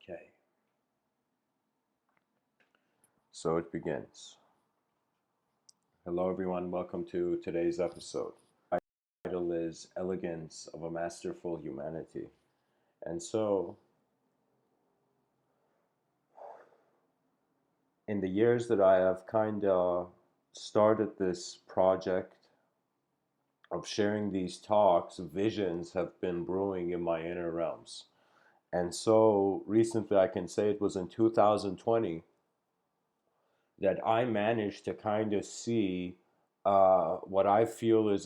Okay, so it begins. Hello, everyone. Welcome to today's episode. My title is Elegance of a Masterful Humanity. And so, in the years that I have kind of started this project of sharing these talks, visions have been brewing in my inner realms. And so, recently, I can say it was in 2020 that I managed to kind of see what I feel is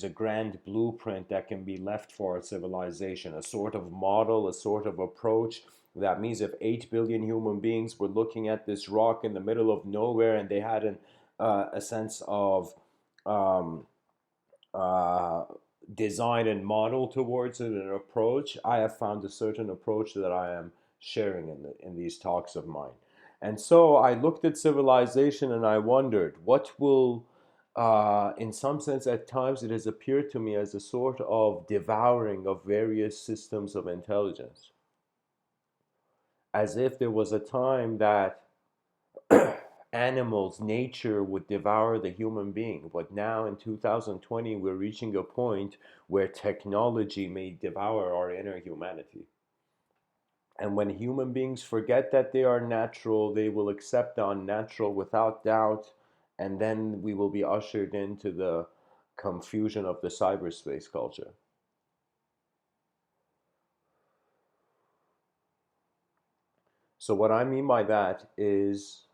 a grand blueprint that can be left for a civilization, a sort of model, a sort of approach. That means if 8 billion human beings were looking at this rock in the middle of nowhere and they had a sense of um, uh, design and model towards it, an approach, I have found a certain approach that I am sharing in these talks of mine. And so I looked at civilization and I wondered what will, in some sense, at times it has appeared to me as a sort of devouring of various systems of intelligence, as if there was a time that animals, nature would devour the human being. But now in 2020, we're reaching a point where technology may devour our inner humanity. And when human beings forget that they are natural, they will accept the unnatural without doubt. And then we will be ushered into the confusion of the cyberspace culture. So, what I mean by that is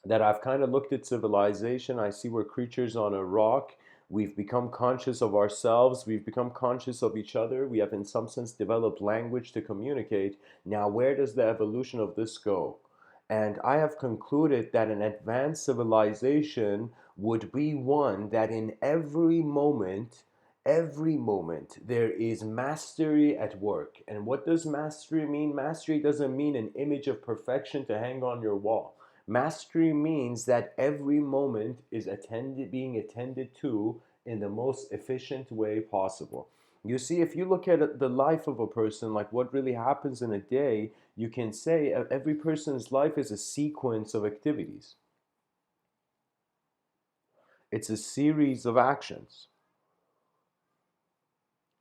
that I've kind of looked at civilization. I see we're creatures on a rock. We've become conscious of ourselves. We've become conscious of each other. We have, in some sense, developed language to communicate. Now, where does the evolution of this go? And I have concluded that an advanced civilization would be one that in every moment, there is mastery at work. And what does mastery mean? Mastery doesn't mean an image of perfection to hang on your wall. Mastery means that every moment is being attended to in the most efficient way possible. You see, if you look at the life of a person, like what really happens in a day, you can say every person's life is a sequence of activities. It's a series of actions.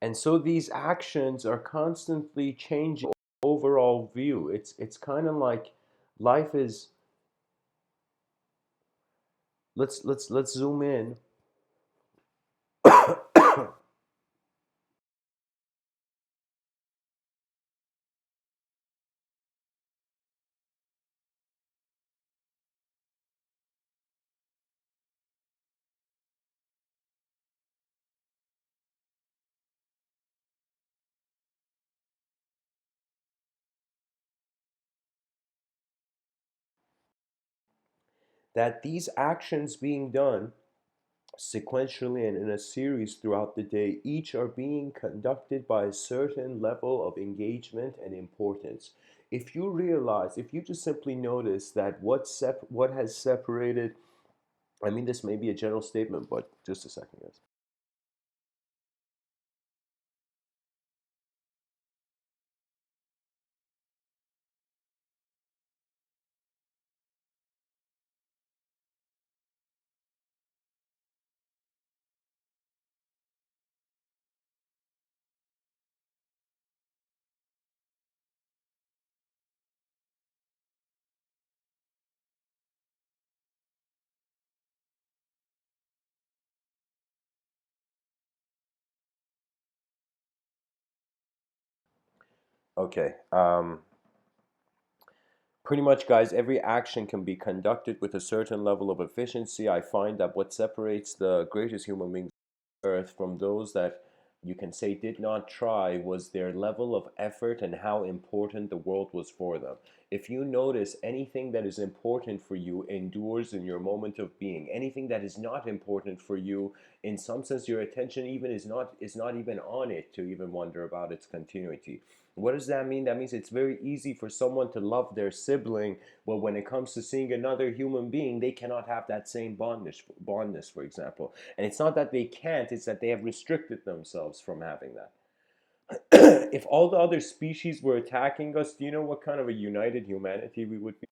And so these actions are constantly changing the overall view. It's kind of like life is, let's zoom in. That these actions being done sequentially and in a series throughout the day, each are being conducted by a certain level of engagement and importance. If you realize, if you just simply notice that what has separated, I mean, this may be a general statement, but just a second, guys. Okay. Pretty much, guys, every action can be conducted with a certain level of efficiency. I find that what separates the greatest human beings on earth from those that you can say did not try was their level of effort and how important the world was for them. If you notice, anything that is important for you endures in your moment of being. Anything that is not important for you, in some sense, your attention even is not even on it to even wonder about its continuity. What does that mean? That means it's very easy for someone to love their sibling, but when it comes to seeing another human being, they cannot have that same bondness, for example. And it's not that they can't, it's that they have restricted themselves from having that. If all the other species were attacking us, do you know what kind of a united humanity we would be?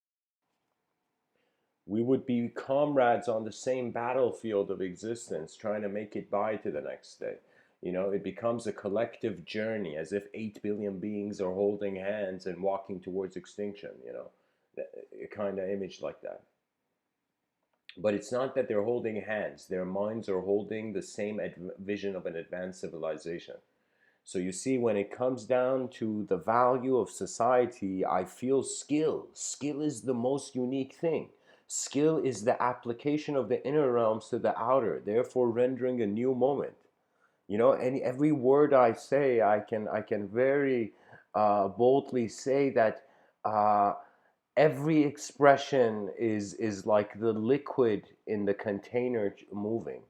We would be comrades on the same battlefield of existence, trying to make it by to the next day. It becomes a collective journey, as if 8 billion beings are holding hands and walking towards extinction, a kind of image like that. But it's not that they're holding hands, their minds are holding the same vision of an advanced civilization. So you see, when it comes down to the value of society, I feel skill. Skill is the most unique thing. Skill is the application of the inner realms to the outer, therefore rendering a new moment. And every word I say, I can very boldly say that uh, every expression is like the liquid in the container moving.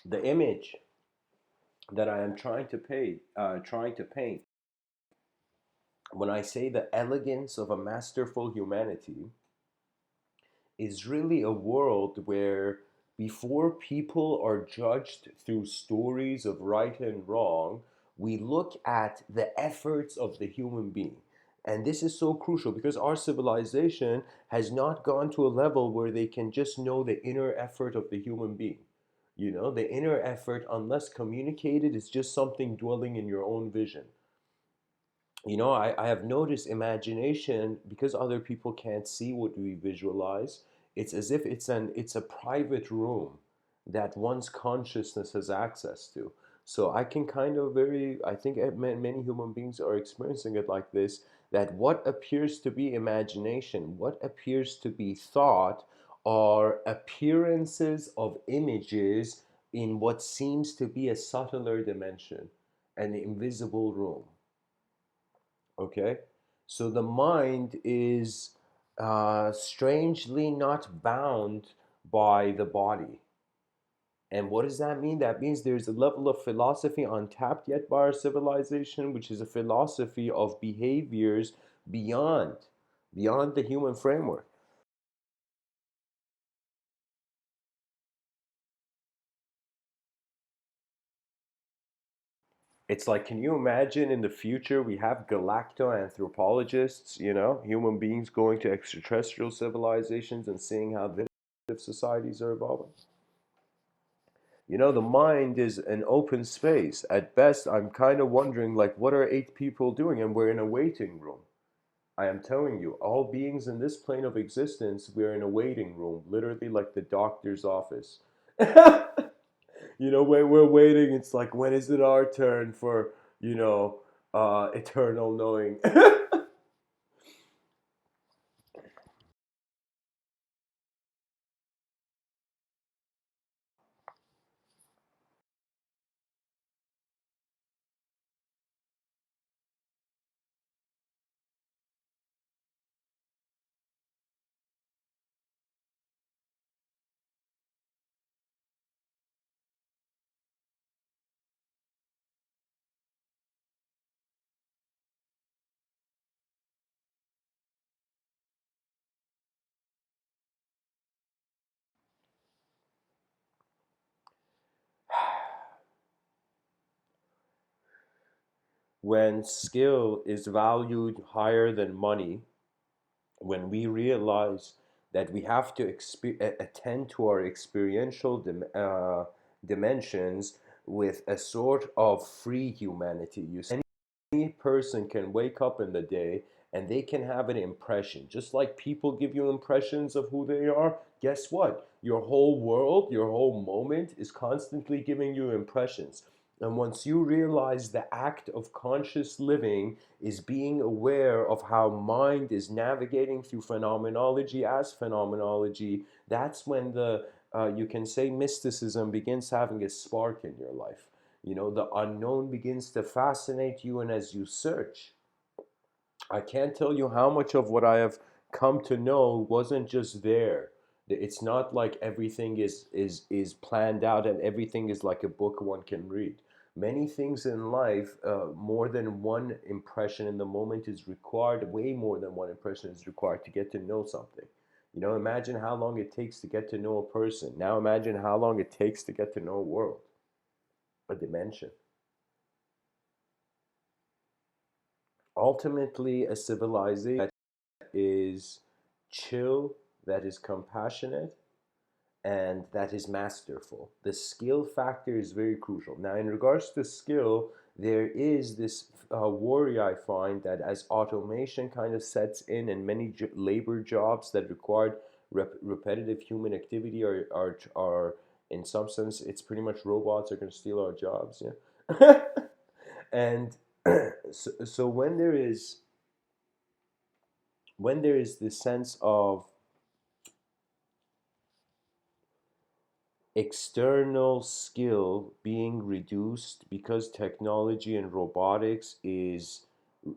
The image that I am trying to paint, when I say the elegance of a masterful humanity, is really a world where before people are judged through stories of right and wrong, we look at the efforts of the human being. And this is so crucial because our civilization has not gone to a level where they can just know the inner effort of the human being. The inner effort, unless communicated, is just something dwelling in your own vision. I have noticed imagination, because other people can't see what we visualize. It's as if it's a private room that one's consciousness has access to. So I can kind of very I think many human beings are experiencing it like this, that what appears to be imagination, what appears to be thought, are appearances of images in what seems to be a subtler dimension, an invisible room. Okay, so the mind is strangely not bound by the body. And what does that mean? That means there's a level of philosophy untapped yet by our civilization, which is a philosophy of behaviors beyond the human framework. It's like, can you imagine in the future we have galacto-anthropologists, human beings going to extraterrestrial civilizations and seeing how their societies are evolving? The mind is an open space. At best, I'm kind of wondering, like, what are 8 people doing? And we're in a waiting room. I am telling you, all beings in this plane of existence, we're in a waiting room, literally like the doctor's office. When we're waiting, it's like, when is it our turn for, eternal knowing? When skill is valued higher than money, when we realize that we have to attend to our experiential dimensions with a sort of free humanity. Any person can wake up in the day and they can have an impression. Just like people give you impressions of who they are, guess what? Your whole world, your whole moment is constantly giving you impressions. And once you realize the act of conscious living is being aware of how mind is navigating through phenomenology as phenomenology, that's when you can say mysticism begins having a spark in your life. The unknown begins to fascinate you, and as you search, I can't tell you how much of what I have come to know wasn't just there. It's not like everything is planned out and everything is like a book one can read. Many things in life, more than one impression in the moment is required, way more than one impression is required to get to know something. You know, imagine how long it takes to get to know a person. Now imagine how long it takes to get to know a world, a dimension. Ultimately, a civilization that is chill, that is compassionate, and that is masterful. The skill factor is very crucial. Now, in regards to skill, there is this worry I find that as automation kind of sets in and many labor jobs that required repetitive human activity are in some sense, it's pretty much robots are going to steal our jobs. Yeah. And so when there is this sense of external skill being reduced because technology and robotics is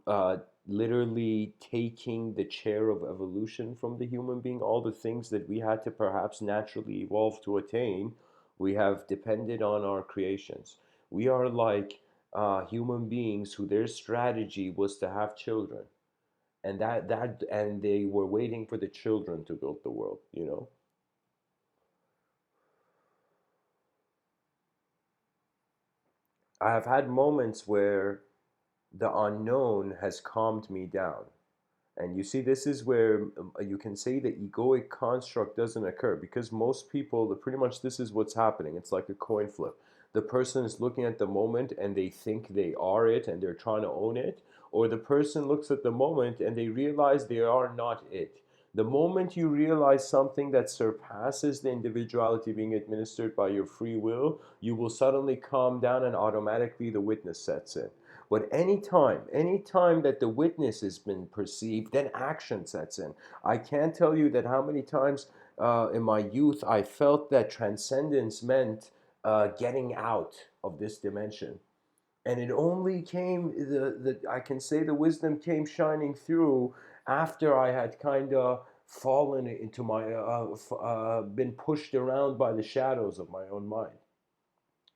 uh, literally taking the chair of evolution from the human being. All the things that we had to perhaps naturally evolve to attain, we have depended on our creations. We are like human beings who their strategy was to have children, and and they were waiting for the children to build the world. You know, I have had moments where the unknown has calmed me down. And you see, this is where you can say the egoic construct doesn't occur because most people, pretty much this is what's happening. It's like a coin flip. The person is looking at the moment and they think they are it and they're trying to own it, or the person looks at the moment and they realize they are not it. The moment you realize something that surpasses the individuality being administered by your free will, you will suddenly calm down and automatically the witness sets in. But anytime that the witness has been perceived, then action sets in. I can't tell you that how many times in my youth I felt that transcendence meant getting out of this dimension. And it only came, I can say the wisdom came shining through after I had kind of fallen into been pushed around by the shadows of my own mind.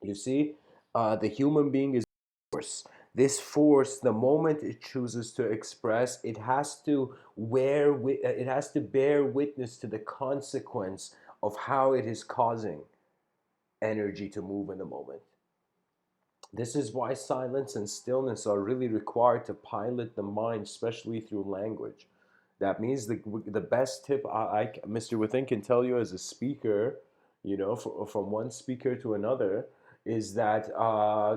You see, the human being is force. This force, the moment it chooses to express, it has to it has to bear witness to the consequence of how it is causing energy to move in the moment. This is why silence and stillness are really required to pilot the mind, especially through language. That means the best tip Mr. Within can tell you as a speaker, you know, from one speaker to another, is that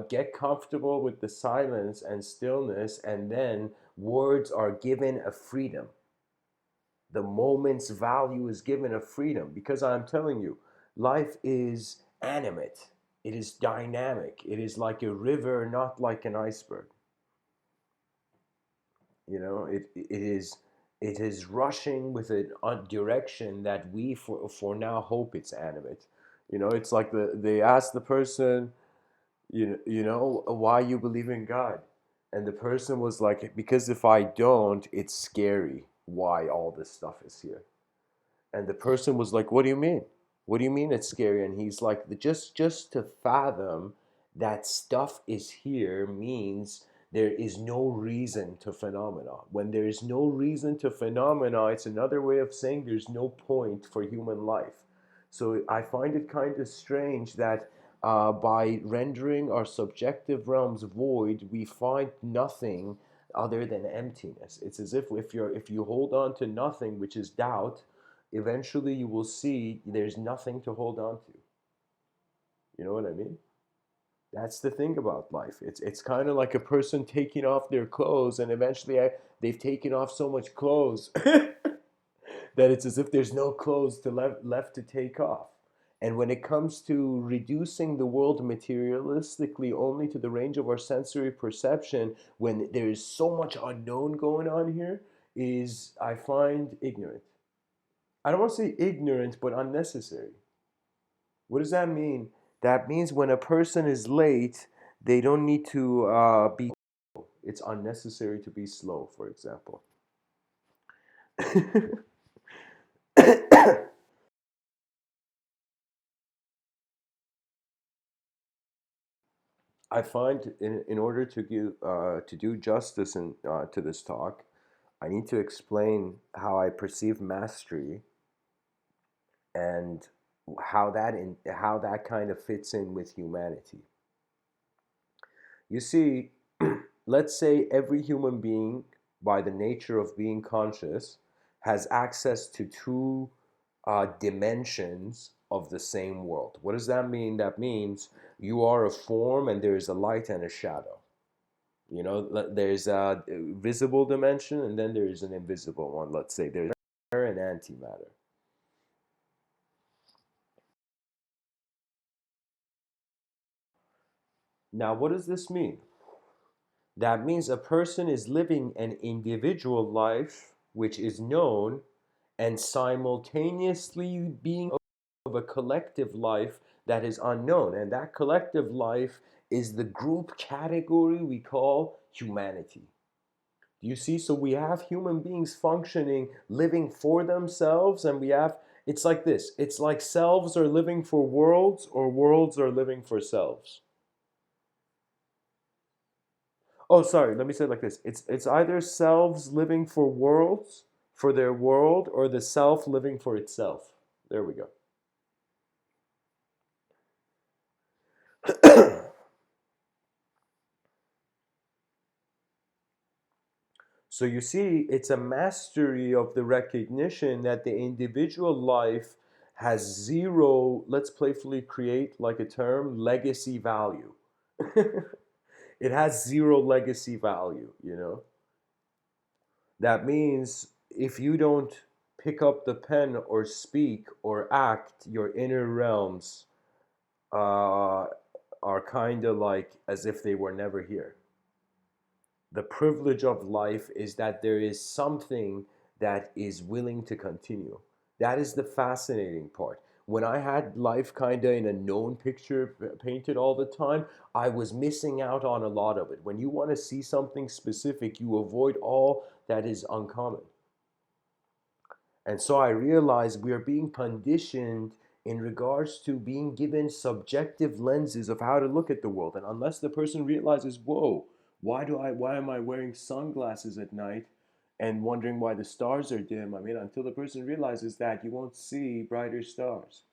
get comfortable with the silence and stillness, and then words are given a freedom. The moment's value is given a freedom because I'm telling you, life is animate. It is dynamic. It is like a river, not like an iceberg. You know, it is rushing with a direction that we for now hope it's animate. You know, it's like they ask the person, you know, why you believe in God, and the person was like, because if I don't, it's scary. Why all this stuff is here? And the person was like, what do you mean? What do you mean it's scary? And he's like, just to fathom that stuff is here means there is no reason to phenomena. When there is no reason to phenomena, it's another way of saying there's no point for human life. So I find it kind of strange that by rendering our subjective realms void, we find nothing other than emptiness. It's as if you hold on to nothing, which is doubt, eventually you will see there's nothing to hold on to. You know what I mean? That's the thing about life. It's kind of like a person taking off their clothes, and eventually they've taken off so much clothes that it's as if there's no clothes left to take off. And when it comes to reducing the world materialistically only to the range of our sensory perception, when there is so much unknown going on here, is I find ignorant. I don't want to say ignorant, but unnecessary. What does that mean? That means when a person is late, they don't need to be. It's unnecessary to be slow, for example. I find in order to give to do justice to this talk, I need to explain how I perceive mastery and how that kind of fits in with humanity. You see, let's say every human being, by the nature of being conscious, has access to two dimensions of the same world. What does that mean? That means you are a form and there is a light and a shadow. You know, there's a visible dimension and then there is an invisible one. Let's say there's matter and antimatter. Now, what does this mean? That means a person is living an individual life which is known and simultaneously being of a collective life that is unknown. And that collective life is the group category we call humanity. Do you see? So we have human beings functioning, living for themselves, and we have, it's like this, it's like selves are living for worlds or worlds are living for selves. Oh, sorry, let me say it like this. It's either selves living for worlds, for their world, or the self living for itself. There we go. So you see, it's a mastery of the recognition that the individual life has zero, let's playfully create like a term, legacy value. It has zero legacy value, you know? That means if you don't pick up the pen or speak or act, your inner realms uh, are kind of like as if they were never here. The privilege of life is that there is something that is willing to continue. That is the fascinating part. When I had life kind of in a known picture painted all the time, I was missing out on a lot of it. When you want to see something specific, you avoid all that is uncommon. And so I realized we are being conditioned in regards to being given subjective lenses of how to look at the world. And unless the person realizes, whoa, why am I wearing sunglasses at night and wondering why the stars are dim? I mean, until the person realizes that, you won't see brighter stars.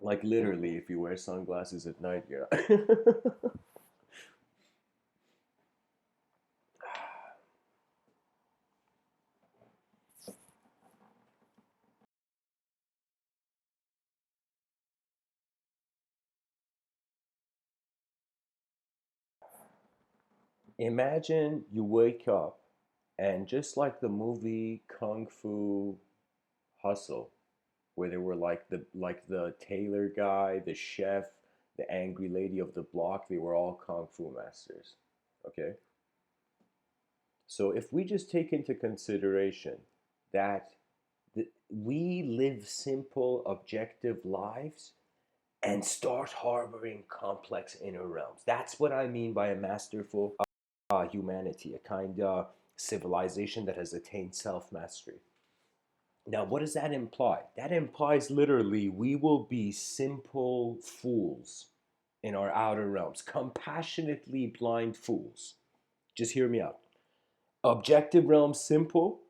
Like literally, if you wear sunglasses at night, you're Imagine you wake up and just like the movie Kung Fu Hustle, where they were like the tailor guy, the chef, the angry lady of the block, they were all kung fu masters. Okay? So if we just take into consideration that we live simple, objective lives and start harboring complex inner realms. That's what I mean by a masterful humanity, a kind of civilization that has attained self mastery. Now, what does that imply? That implies literally we will be simple fools in our outer realms, compassionately blind fools. Just hear me out. Objective realm simple,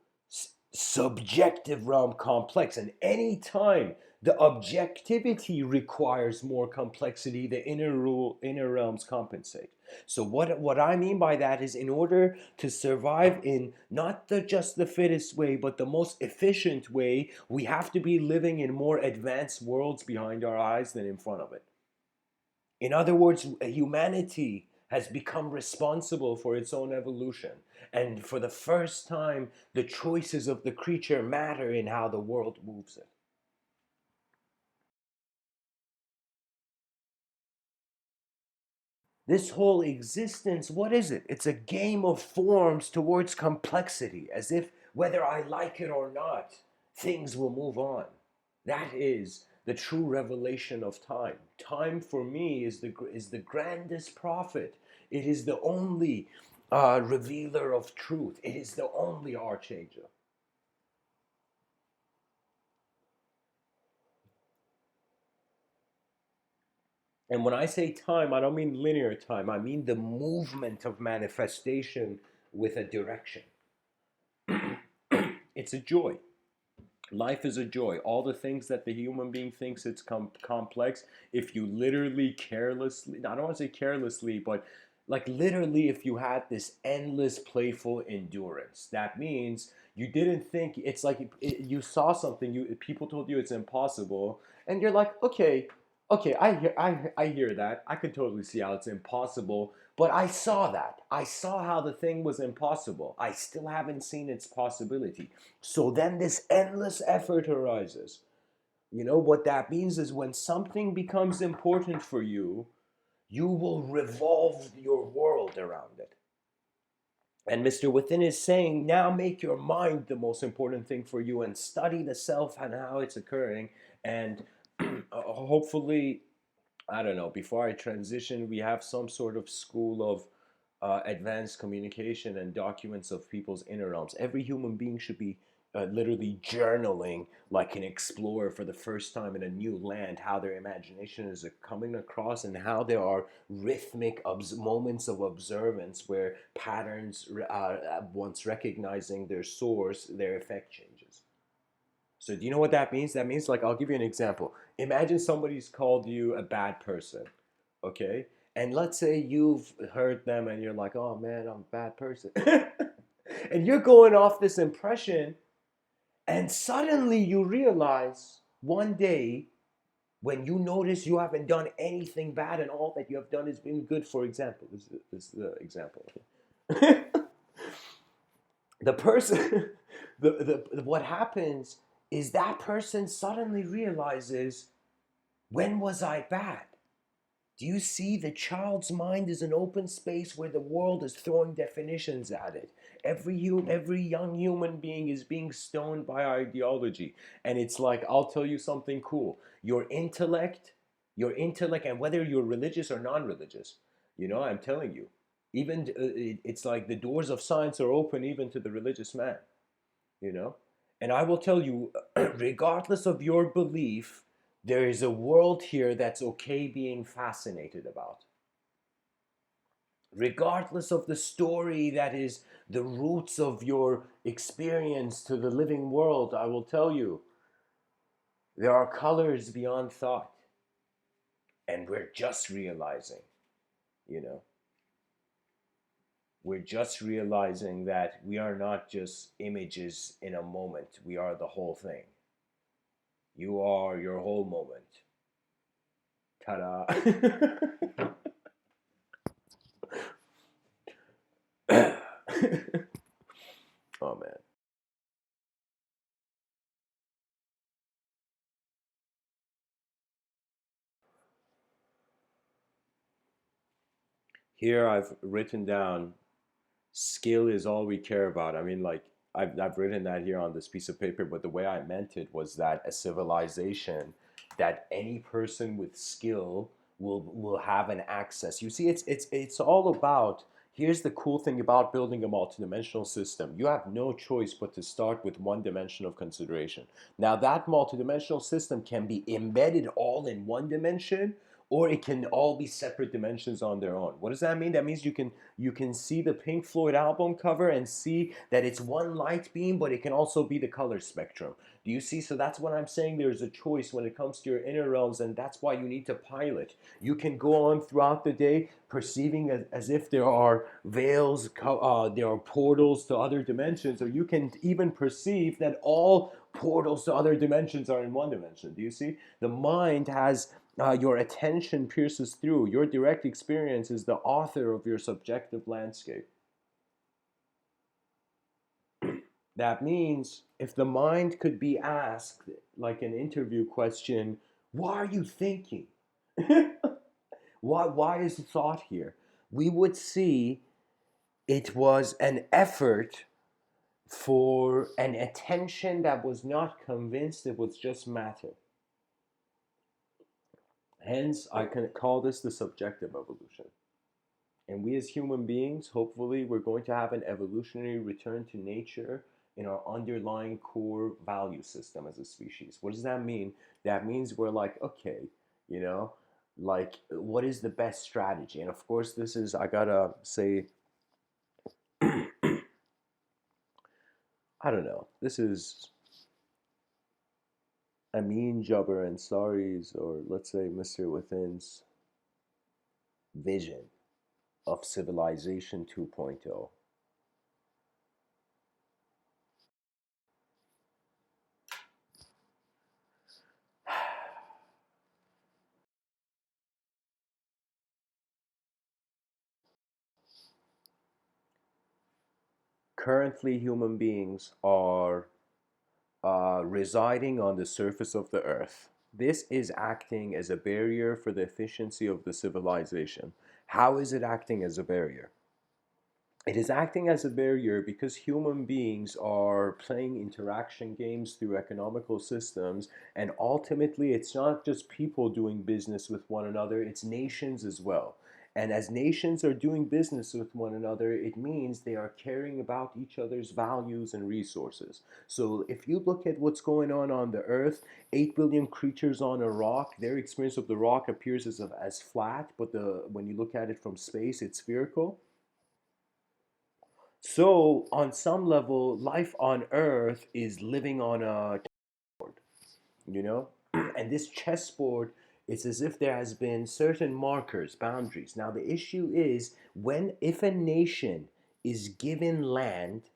subjective realm complex. And anytime the objectivity requires more complexity, the inner realms compensate. So what I mean by that is in order to survive in not just the fittest way, but the most efficient way, we have to be living in more advanced worlds behind our eyes than in front of it. In other words, humanity has become responsible for its own evolution. And for the first time, the choices of the creature matter in how the world moves it. This whole existence, what is it? It's a game of forms towards complexity, as if whether I like it or not, things will move on. That is the true revelation of time. Time for me is the grandest prophet. It is the only revealer of truth. It is the only archangel. And when I say time, I don't mean linear time. I mean the movement of manifestation with a direction. It's a joy. Life is a joy. All the things that the human being thinks it's complex, if you literally carelessly, I don't want to say carelessly, but like literally, if you had this endless playful endurance, that means you didn't think it's like you saw something, people told you it's impossible, and you're like, okay, okay, I hear that. I could totally see how it's impossible, but I saw that. I saw how the thing was impossible. I still haven't seen its possibility. So then this endless effort arises. You know what that means is when something becomes important for you, you will revolve your world around it. And Mr. Within is saying, now make your mind the most important thing for you and study the self and how it's occurring. And hopefully, I don't know, before I transition, we have some sort of school of advanced communication and documents of people's inner realms. Every human being should be literally journaling like an explorer for the first time in a new land, how their imagination is coming across and how there are rhythmic moments of observance where patterns, once recognizing their source, their effect changes. So, do you know what that means? That means, like, I'll give you an example. Imagine somebody's called you a bad person, okay? And let's say you've heard them and you're like, oh man, I'm a bad person. And you're going off this impression, and suddenly you realize one day when you notice you haven't done anything bad and all that you have done has been good, for example. This is the example. The person, what happens is that person suddenly realizes, when was I bad? Do you see the child's mind is an open space where the world is throwing definitions at it? Every young human being is being stoned by ideology. And it's like, I'll tell you something cool. Your intellect, and whether you're religious or non-religious, I'm telling you, even it's like the doors of science are open even to the religious man, you know? And I will tell you, regardless of your belief, there is a world here that's okay being fascinated about. Regardless of the story that is the roots of your experience to the living world, I will tell you, there are colors beyond thought. And we're just realizing, you know, we're just realizing that we are not just images in a moment, we are the whole thing. You are your whole moment. Ta-da. Oh man. Here I've written down, skill is all we care about. I mean, like, I've written that here on this piece of paper, but the way I meant it was that a civilization, that any person with skill will have an access. You see, it's all about. Here's the cool thing about building a multidimensional system. You have no choice but to start with one dimension of consideration. Now, that multidimensional system can be embedded all in one dimension, or it can all be separate dimensions on their own. What does that mean? That means you can see the Pink Floyd album cover and see that it's one light beam, but it can also be the color spectrum. Do you see? So that's what I'm saying. There's a choice when it comes to your inner realms, and that's why you need to pilot. You can go on throughout the day perceiving as if there are veils, there are portals to other dimensions, or you can even perceive that all portals to other dimensions are in one dimension. Do you see? The mind has your attention pierces through. Your direct experience is the author of your subjective landscape. That means if the mind could be asked, like an interview question, why are you thinking? why is thought here? We would see it was an effort for an attention that was not convinced it was just matter. Hence, I can call this the subjective evolution. And we as human beings, hopefully, we're going to have an evolutionary return to nature in our underlying core value system as a species. What does that mean? That means we're like, okay, you know, Like, what is the best strategy? And of course, this is, I gotta say, I don't know. This is Amin Jabbar Ansari's, or let's say Mr. Within's vision of Civilization 2.0. Currently, human beings are residing on the surface of the earth. This is acting as a barrier for the efficiency of the civilization. How is it acting as a barrier? It is acting as a barrier because human beings are playing interaction games through economical systems, and ultimately, it's not just people doing business with one another, it's nations as well. And as nations are doing business with one another, it means they are caring about each other's values and resources. So if you look at what's going on the earth, 8 billion creatures on a rock, their experience of the rock appears as flat, but when you look at it from space, it's spherical. So, on some level, life on Earth is living on a chessboard, you know? And this chessboard, it's as if there has been certain markers, boundaries. Now, the issue is if a nation is given land,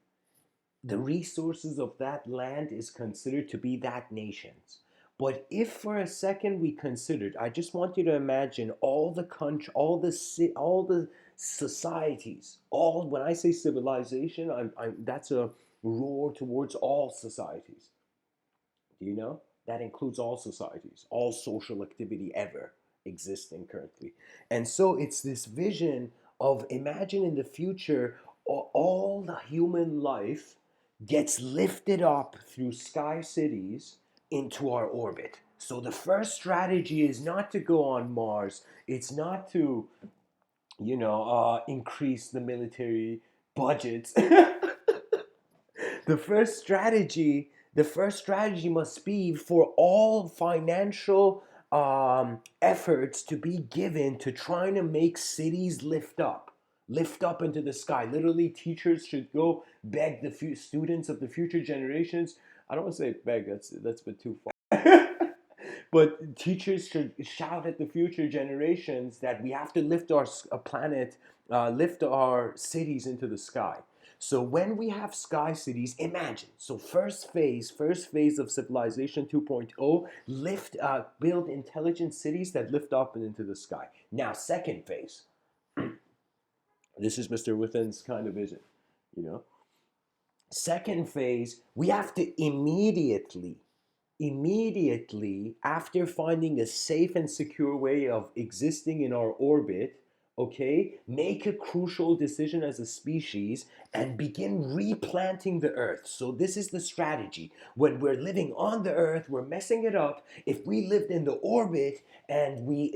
the resources of that land is considered to be that nation's. But if for a second we considered, I just want you to imagine all the country, all the societies, all when I say civilization, that's a roar towards all societies. Do you know? That includes all societies, all social activity ever existing currently. And so it's this vision of imagine in the future all the human life gets lifted up through sky cities into our orbit. So the first strategy is not to go on Mars. It's not to, increase the military budgets. The first strategy must be for all financial efforts to be given to trying to make cities lift up into the sky. Literally, teachers should go beg the few students of the future generations. I don't want to say beg, that's a bit too far. But teachers should shout at the future generations that we have to lift our planet, lift our cities into the sky. So when we have sky cities, imagine. So first phase of civilization 2.0, build intelligent cities that lift up and into the sky. Now, second phase. This is Mr. Within's kind of vision, you know. Second phase, we have to immediately after finding a safe and secure way of existing in our orbit, okay, make a crucial decision as a species and begin replanting the earth. So this is the strategy. When we're living on the earth, we're messing it up. If we lived in the orbit and we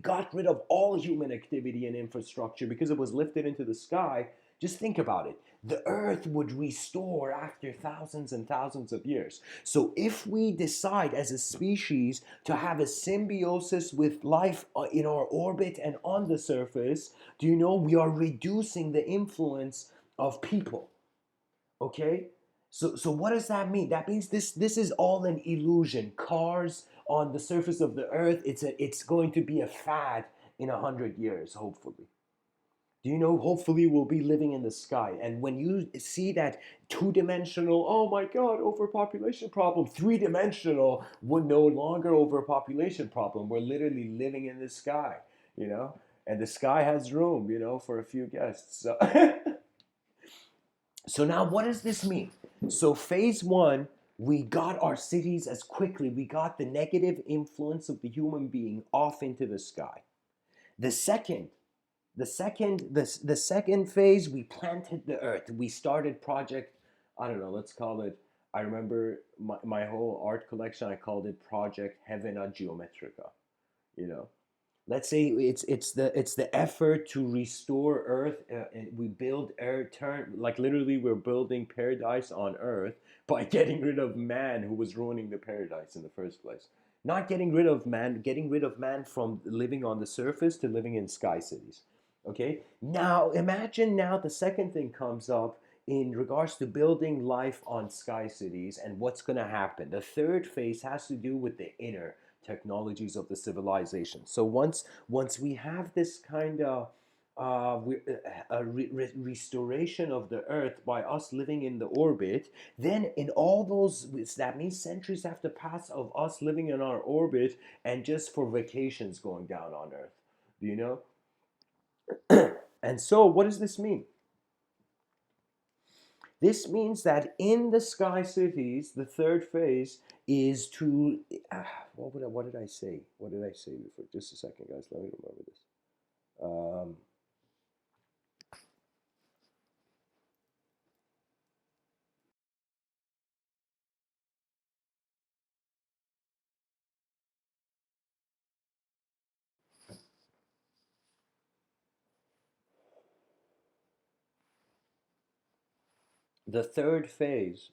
got rid of all human activity and infrastructure because it was lifted into the sky, just think about it. The earth would restore after thousands and thousands of years. So, if we decide as a species to have a symbiosis with life in our orbit and on the surface, do you know we are reducing the influence of people? Okay? So what does that mean? That means this is all an illusion. Cars on the surface of the earth, it's going to be a fad in 100 years, hopefully. Do you know, hopefully we'll be living in the sky. And when you see that two-dimensional, oh my God, overpopulation problem, three-dimensional would no longer overpopulation problem. We're literally living in the sky, you know? And the sky has room, for a few guests. So, so now what does this mean? So phase one, we got our cities as quickly, we got the negative influence of the human being off into the sky. The second the second phase, we planted the earth. We started project, I don't know, let's call it, I remember my whole art collection, I called it Project Heavena Geometrica, you know. Let's say it's the effort to restore earth, and we build earth, turn like literally we're building paradise on earth by getting rid of man who was ruining the paradise in the first place, Not getting rid of man, getting rid of man from living on the surface to living in sky cities. Okay, now imagine now the second thing comes up in regards to building life on sky cities and what's going to happen. The third phase has to do with the inner technologies of the civilization. So once we have this kind of restoration of the earth by us living in the orbit, then in all those, that means centuries have to pass of us living in our orbit and just for vacations going down on earth, you know. And so what does this mean? This means that in the sky cities, the third phase is to what did I say? What did I say before? Just a second, guys. Let me remember this. Um, the third phase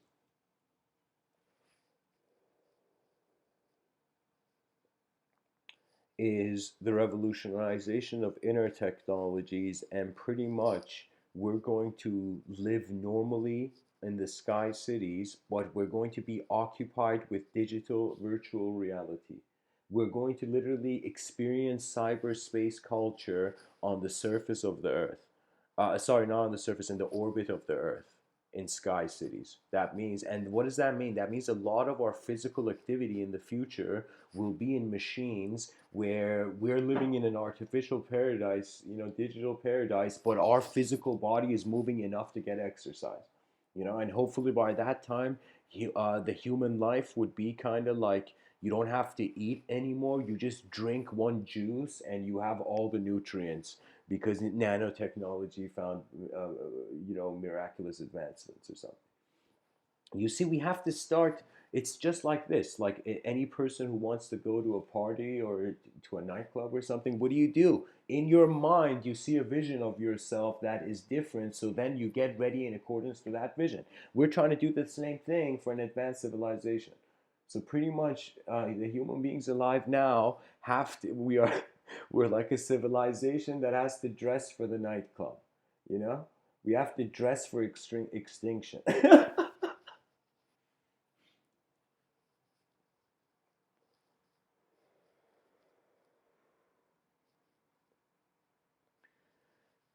is the revolutionization of inner technologies, and pretty much we're going to live normally in the sky cities, but we're going to be occupied with digital virtual reality. We're going to literally experience cyberspace culture on the surface of the earth. Sorry, not on the surface, in the orbit of the earth, in sky cities. That means, and what does that mean? That means a lot of our physical activity in the future will be in machines where we're living in an artificial paradise, digital paradise, but our physical body is moving enough to get exercise, and hopefully by that time, the human life would be kind of like you don't have to eat anymore. You just drink one juice and you have all the nutrients because nanotechnology found, miraculous advancements or something. You see, we have to start. It's just like this. Like any person who wants to go to a party or to a nightclub or something, what do? In your mind, you see a vision of yourself that is different. So then you get ready in accordance to that vision. We're trying to do the same thing for an advanced civilization. So pretty much, the human beings alive now have to. We are, we're like a civilization that has to dress for the nightclub. You know, we have to dress for extinction.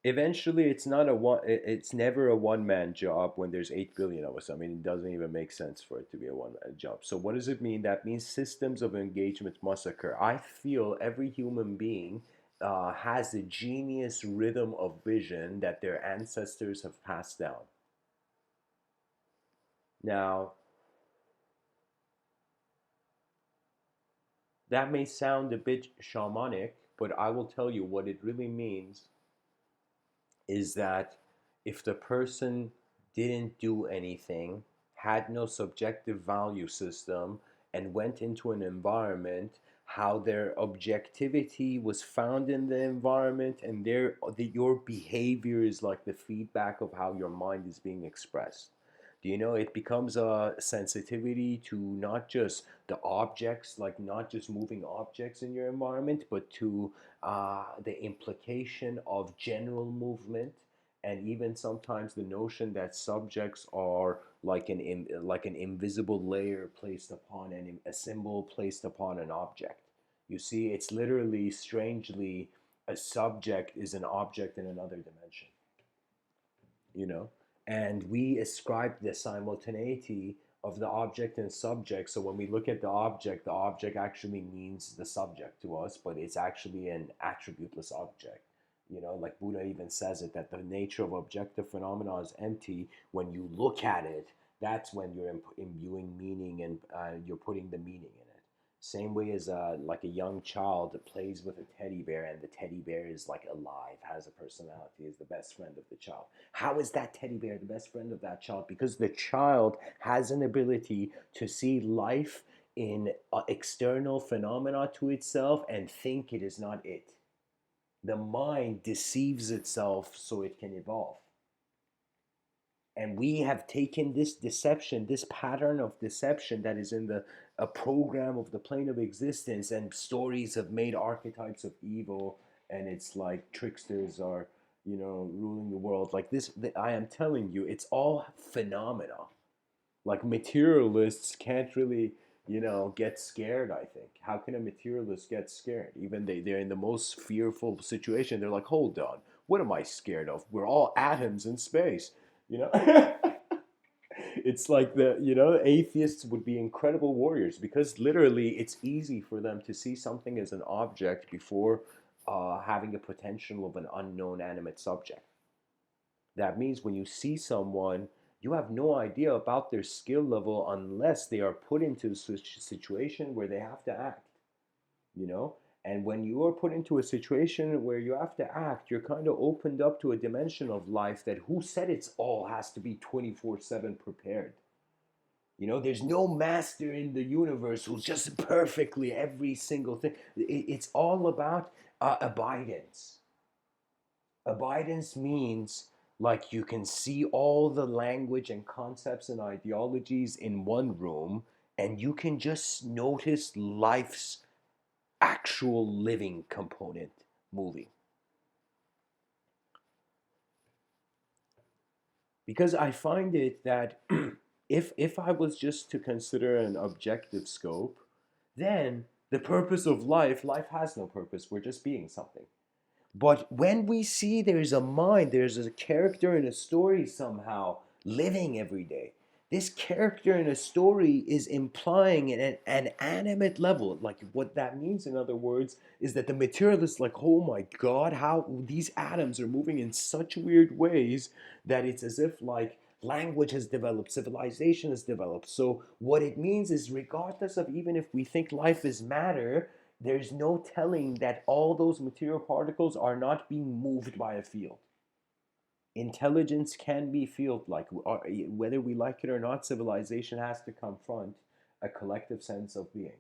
Eventually it's not a one it's never a one-man job when there's 8 billion of us. I mean, it doesn't even make sense for it to be a one-man job. So what does it mean? That means systems of engagement must occur. I feel every human being has a genius rhythm of vision that their ancestors have passed down. Now, that may sound a bit shamanic, but I will tell you what it really means is that if the person didn't do anything, had no subjective value system, and went into an environment, how their objectivity was found in the environment, and your behavior is like the feedback of how your mind is being expressed. Do you know, it becomes a sensitivity to not just the objects, like not just moving objects in your environment, but to the implication of general movement, and even sometimes the notion that subjects are like like an invisible layer placed upon a symbol placed upon an object. You see, it's literally strangely a subject is an object in another dimension, you know? And we ascribe the simultaneity of the object and subject. So when we look at the object actually means the subject to us, but it's actually an attributeless object. Like Buddha even says it, that the nature of objective phenomena is empty. When you look at it, that's when you're imbuing meaning, and you're putting the meaning in it. Same way as like a young child that plays with a teddy bear, and the teddy bear is like alive, has a personality, is the best friend of the child. How is that teddy bear the best friend of that child? Because the child has an ability to see life in external phenomena to itself and think it is not it. The mind deceives itself so it can evolve. And we have taken this deception, this pattern of deception that is in the a program of the plane of existence, and stories have made archetypes of evil, and it's like tricksters are, ruling the world. Like this, I am telling you, it's all phenomena. Like materialists can't really, get scared. I think, how can a materialist get scared? Even they're in the most fearful situation, they're like, hold on, what am I scared of? We're all atoms in space, you know. It's like atheists would be incredible warriors, because literally it's easy for them to see something as an object before having the potential of an unknown animate subject. That means when you see someone, you have no idea about their skill level unless they are put into a situation where they have to act, you know? And when you are put into a situation where you have to act, you're kind of opened up to a dimension of life that who said it's all has to be 24/7 prepared? There's no master in the universe who's just perfectly every single thing. It's all about abidance. Abidance means like you can see all the language and concepts and ideologies in one room, and you can just notice life's actual living component moving. Because I find it that if I was just to consider an objective scope, then the purpose of life has no purpose. We're just being something. But when we see there's a mind, there's a character in a story somehow living every day, this character in a story is implying an animate level. Like what that means, in other words, is that the materialist, like, oh my God, how these atoms are moving in such weird ways that it's as if like language has developed, civilization has developed. So what it means is, regardless of even if we think life is matter, there's no telling that all those material particles are not being moved by a field. Intelligence can be field like. Whether we like it or not, civilization has to confront a collective sense of being.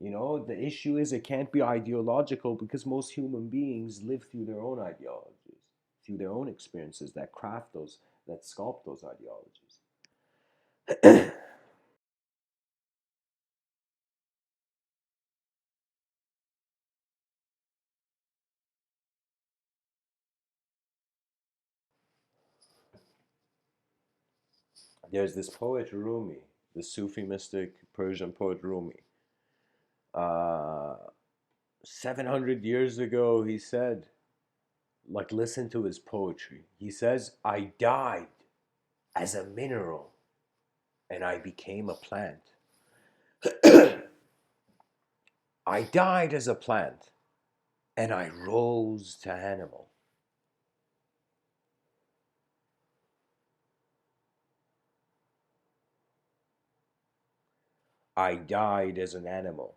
The issue is it can't be ideological, because most human beings live through their own ideologies, through their own experiences that craft those, that sculpt those ideologies. There's this poet Rumi, the Sufi mystic Persian poet Rumi. Uh, 700 years ago, he said, like, listen to his poetry. He says, I died as a mineral and I became a plant. I died as a plant and I rose to animal. I died as an animal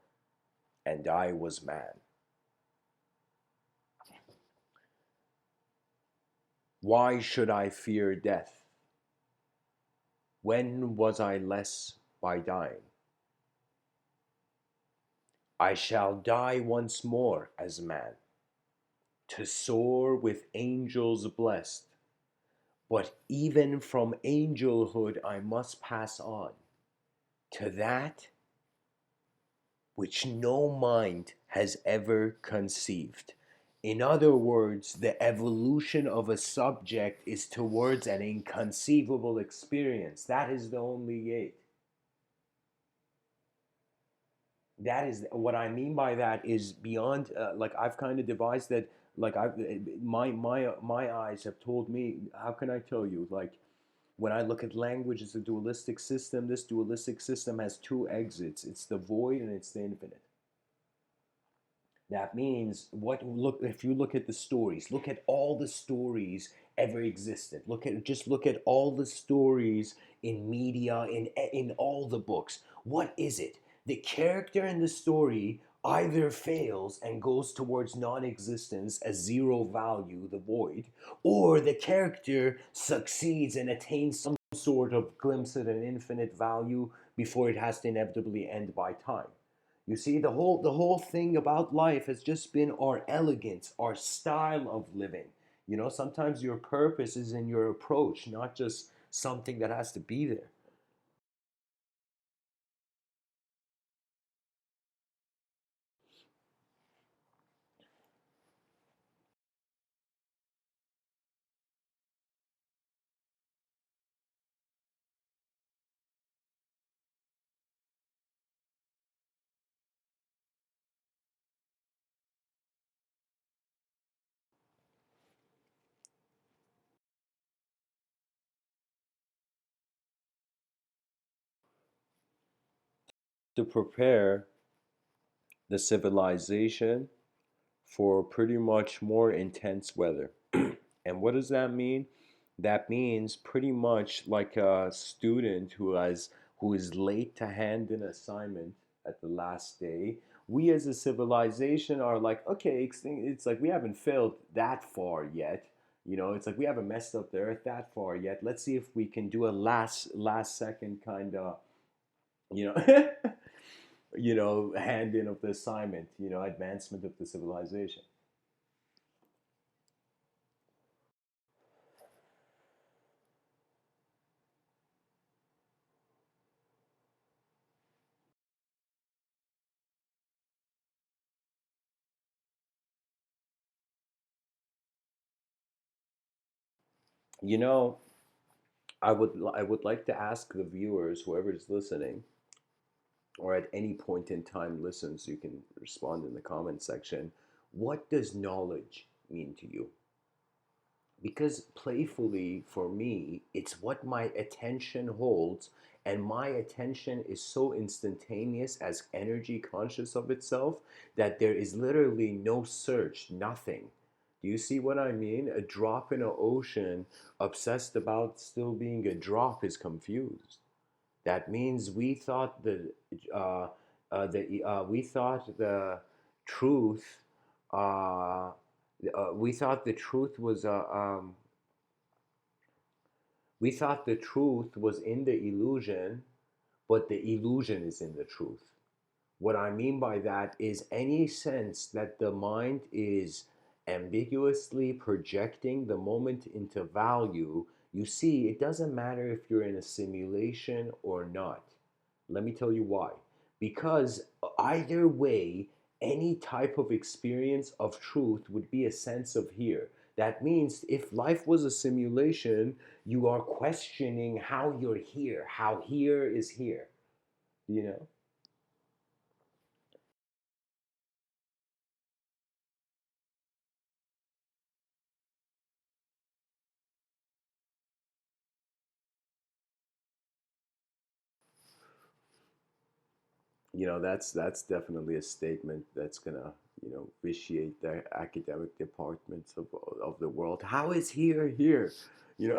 and I was man. Why should I fear death? When was I less by dying? I shall die once more as man, to soar with angels blessed. But even from angelhood I must pass on to that which no mind has ever conceived. In other words, the evolution of a subject is towards an inconceivable experience. That is the only gate. That is what I mean by that is beyond. Like I've kind of devised that. Like my eyes have told me. How can I tell you? Like when I look at language as a dualistic system, this dualistic system has two exits. It's the void and it's the infinite. That means what look if you look at the stories, look at all the stories ever existed. Look at all the stories in media, in all the books. What is it? The character in the story either fails and goes towards non-existence, a zero value, the void, or the character succeeds and attains some sort of glimpse at an infinite value before it has to inevitably end by time. You see, the whole thing about life has just been our elegance, our style of living. Sometimes your purpose is in your approach, not just something that has to be there. To prepare the civilization for pretty much more intense weather. And what does that mean? That means pretty much like a student who is late to hand an assignment at the last day. We as a civilization are like, okay, it's like we haven't failed that far yet. It's like we haven't messed up the earth that far yet. Let's see if we can do a last second kind of, you know, hand in of the assignment, advancement of the civilization. You know, I would like to ask the viewers, whoever is listening, or at any point in time listens, you can respond in the comment section. What does knowledge mean to you? Because playfully, for me, it's what my attention holds, and my attention is so instantaneous as energy conscious of itself that there is literally no search, nothing. Do you see what I mean? A drop in an ocean obsessed about still being a drop is confused. That means uh, we thought the truth uh, we thought the truth was we thought the truth was in the illusion, but the illusion is in the truth. What I mean by that is any sense that the mind is ambiguously projecting the moment into value. You see, it doesn't matter if you're in a simulation or not. Let me tell you why. Because either way, any type of experience of truth would be a sense of here. That means if life was a simulation, you are questioning how you're here, how here is here, you know? That's definitely a statement that's gonna vitiate the academic departments of the world. How is here? You know,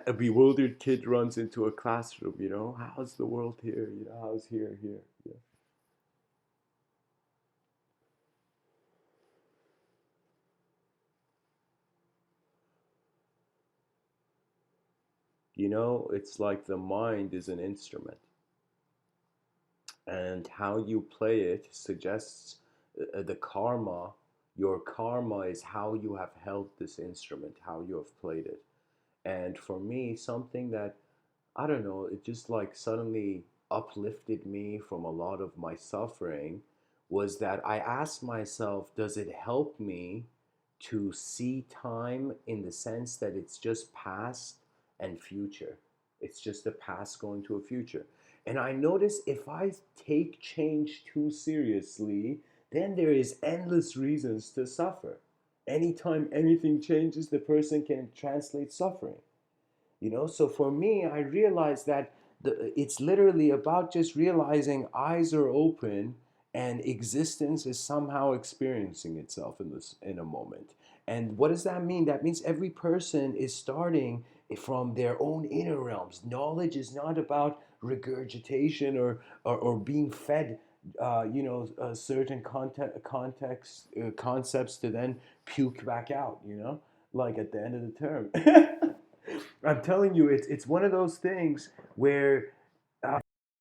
a bewildered kid runs into a classroom. How's the world here? How's here? Yeah. It's like the mind is an instrument, and how you play it suggests the karma. Your karma is how you have held this instrument, how you have played it. And for me, something that, I don't know, it just like suddenly uplifted me from a lot of my suffering was that I asked myself, does it help me to see time in the sense that it's just past and future? It's just a past going to a future. And I notice if I take change too seriously, then there is endless reasons to suffer. Anytime anything changes, the person can translate suffering. So for me, I realized that it's literally about just realizing eyes are open and existence is somehow experiencing itself in a moment. And what does that mean? That means every person is starting from their own inner realms. Knowledge is not about regurgitation or being fed certain concepts to then puke back out, like at the end of the term. I'm telling you, it's one of those things where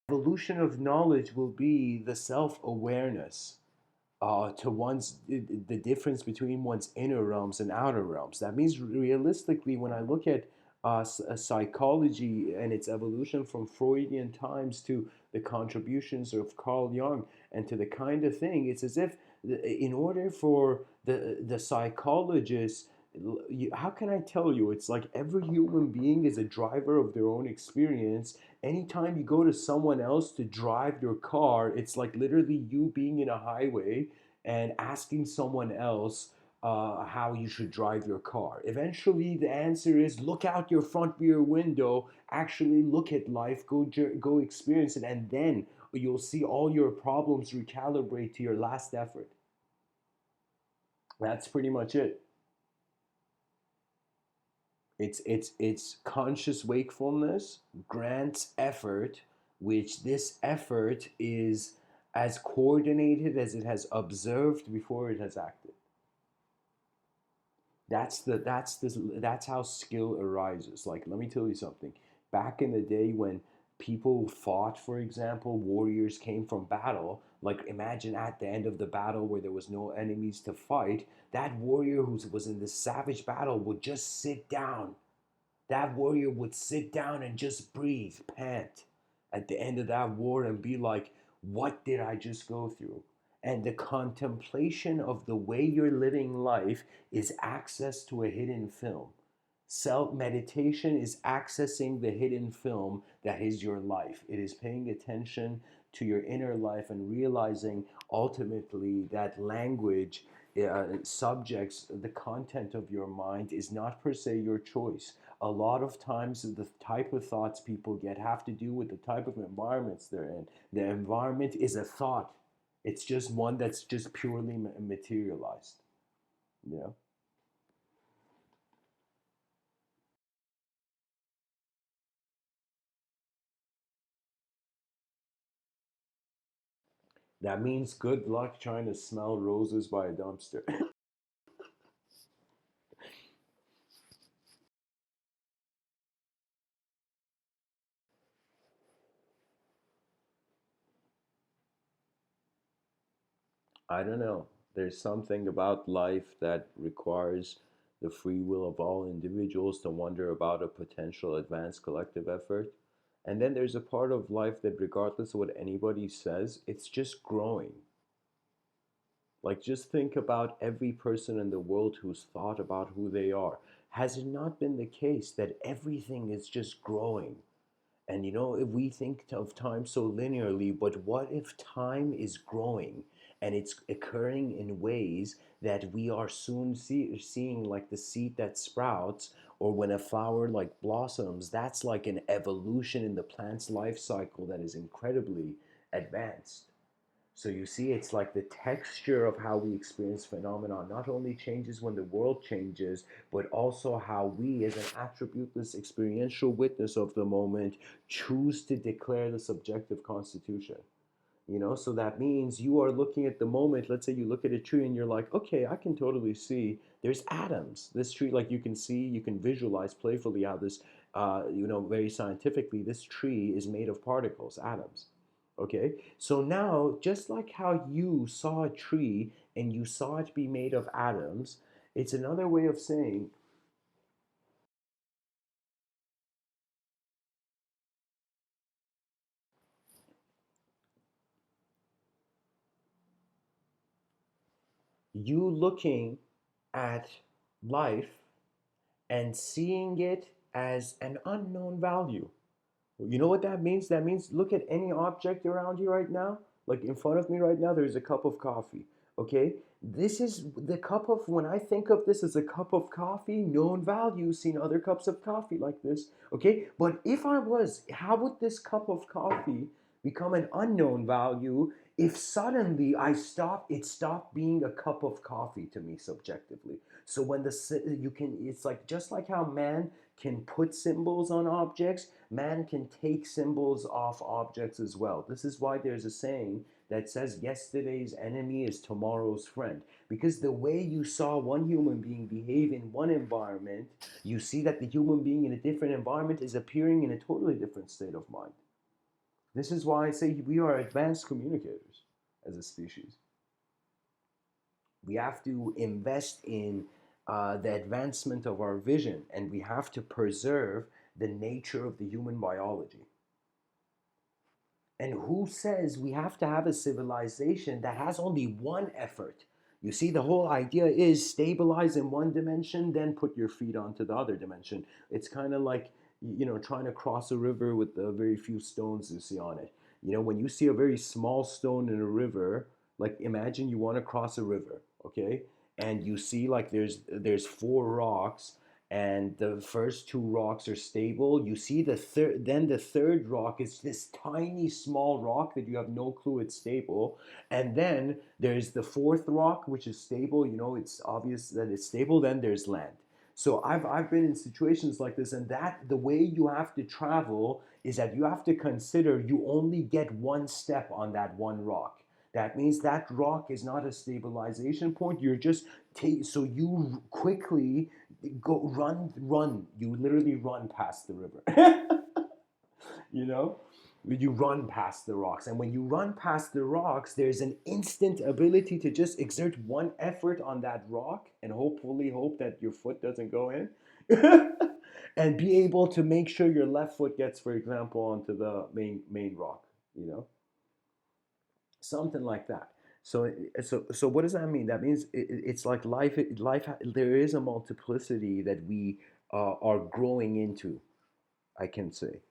evolution of knowledge will be the self awareness to one's the difference between one's inner realms and outer realms. That means realistically, when I look at psychology and its evolution from Freudian times to the contributions of Carl Jung and to the kind of thing, it's as if in order for the psychologist, how can I tell you? It's like every human being is a driver of their own experience. Anytime you go to someone else to drive your car, it's like literally you being in a highway and asking someone else how you should drive your car. Eventually, the answer is look out your front rear window, actually look at life, go experience it, and then you'll see all your problems recalibrate to your last effort. That's pretty much it. It's conscious wakefulness grants effort, which this effort is as coordinated as it has observed before it has acted. That's how skill arises. Like, let me tell you something. Back in the day when people fought, for example, warriors came from battle. Like, imagine at the end of the battle where there was no enemies to fight, that warrior who was in this savage battle would just sit down. That warrior would sit down and just breathe, pant at the end of that war and be like, what did I just go through? And the contemplation of the way you're living life is access to a hidden film. Self meditation is accessing the hidden film that is your life. It is paying attention to your inner life and realizing ultimately that language, subjects, the content of your mind is not per se your choice. A lot of times, the type of thoughts people get have to do with the type of environments they're in. The environment is a thought, it's just one that's just purely materialized. You know? That means good luck trying to smell roses by a dumpster. I don't know. There's something about life that requires the free will of all individuals to wonder about a potential advanced collective effort. And then there's a part of life that, regardless of what anybody says, it's just growing. Like, just think about every person in the world who's thought about who they are. Has it not been the case that everything is just growing? And if we think of time so linearly, but what if time is growing and it's occurring in ways that we are soon seeing, like the seed that sprouts, or when a flower like blossoms, that's like an evolution in the plant's life cycle that is incredibly advanced. So you see, it's like the texture of how we experience phenomena not only changes when the world changes, but also how we, as an attributeless experiential witness of the moment, choose to declare the subjective constitution. So that means you are looking at the moment. Let's say you look at a tree and you're like, okay, I can totally see there's atoms. This tree, like, you can visualize playfully how this, very scientifically, this tree is made of particles, atoms. Okay, so now just like how you saw a tree and you saw it be made of atoms, it's another way of saying you looking at life and seeing it as an unknown value. You know what that means? That means look at any object around you right now. Like in front of me right now, there's a cup of coffee. Okay? This is the cup of, when I think of this as a cup of coffee, known value, seen other cups of coffee like this. Okay? But if I was, how would this cup of coffee become an unknown value if suddenly it stopped being a cup of coffee to me subjectively? So when it's like, just like how man can put symbols on objects, man can take symbols off objects as well. This is why there's a saying that says yesterday's enemy is tomorrow's friend. Because the way you saw one human being behave in one environment, you see that the human being in a different environment is appearing in a totally different state of mind. This is why I say we are advanced communicators as a species. We have to invest in the advancement of our vision, and we have to preserve the nature of the human biology. And who says we have to have a civilization that has only one effort? You see, the whole idea is stabilize in one dimension, then put your feet onto the other dimension. It's kind of like, trying to cross a river with the very few stones you see on it. When you see a very small stone in a river, like imagine you want to cross a river, okay? And you see like there's four rocks, and the first two rocks are stable. You see the third rock is this tiny small rock that you have no clue it's stable. And then there's the fourth rock, which is stable. It's obvious that it's stable. Then there's land. So I've been in situations like this, and that the way you have to travel is that you have to consider you only get one step on that one rock. That means that rock is not a stabilization point. You're just so you quickly go run. You literally run past the river. you know you run past the rocks, and when you run past the rocks, there's an instant ability to just exert one effort on that rock and hopefully hope that your foot doesn't go in. And be able to make sure your left foot gets, for example, onto the main rock, you know something like that. So what does that mean? That means it's like life. There is a multiplicity that we are growing into, I can say,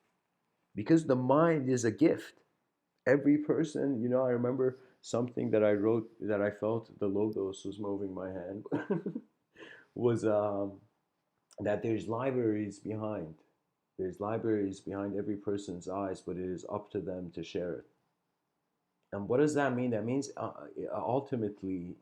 because the mind is a gift. Every person, I remember something that I wrote that I felt the logos was moving my hand. Was that there's libraries behind every person's eyes, but it is up to them to share it. And what does that mean? That means ultimately,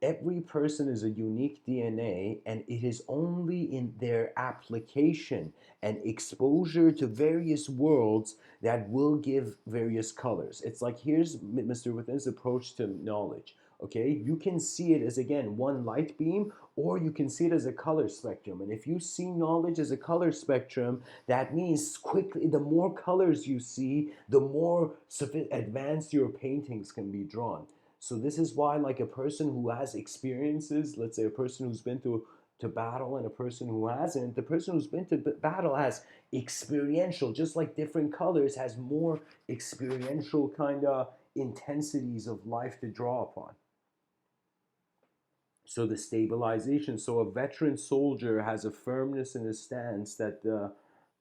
every person is a unique DNA, and it is only in their application and exposure to various worlds that will give various colors. It's like, here's Mr. Within's approach to knowledge. Okay, you can see it as, again, one light beam, or you can see it as a color spectrum. And if you see knowledge as a color spectrum, that means quickly, the more colors you see, the more advanced your paintings can be drawn. So this is why, like, a person who has experiences, let's say a person who's been to battle and a person who hasn't, the person who's been to battle has experiential, just like different colors, has more experiential kind of intensities of life to draw upon. So the stabilization, so a veteran soldier has a firmness in his stance that the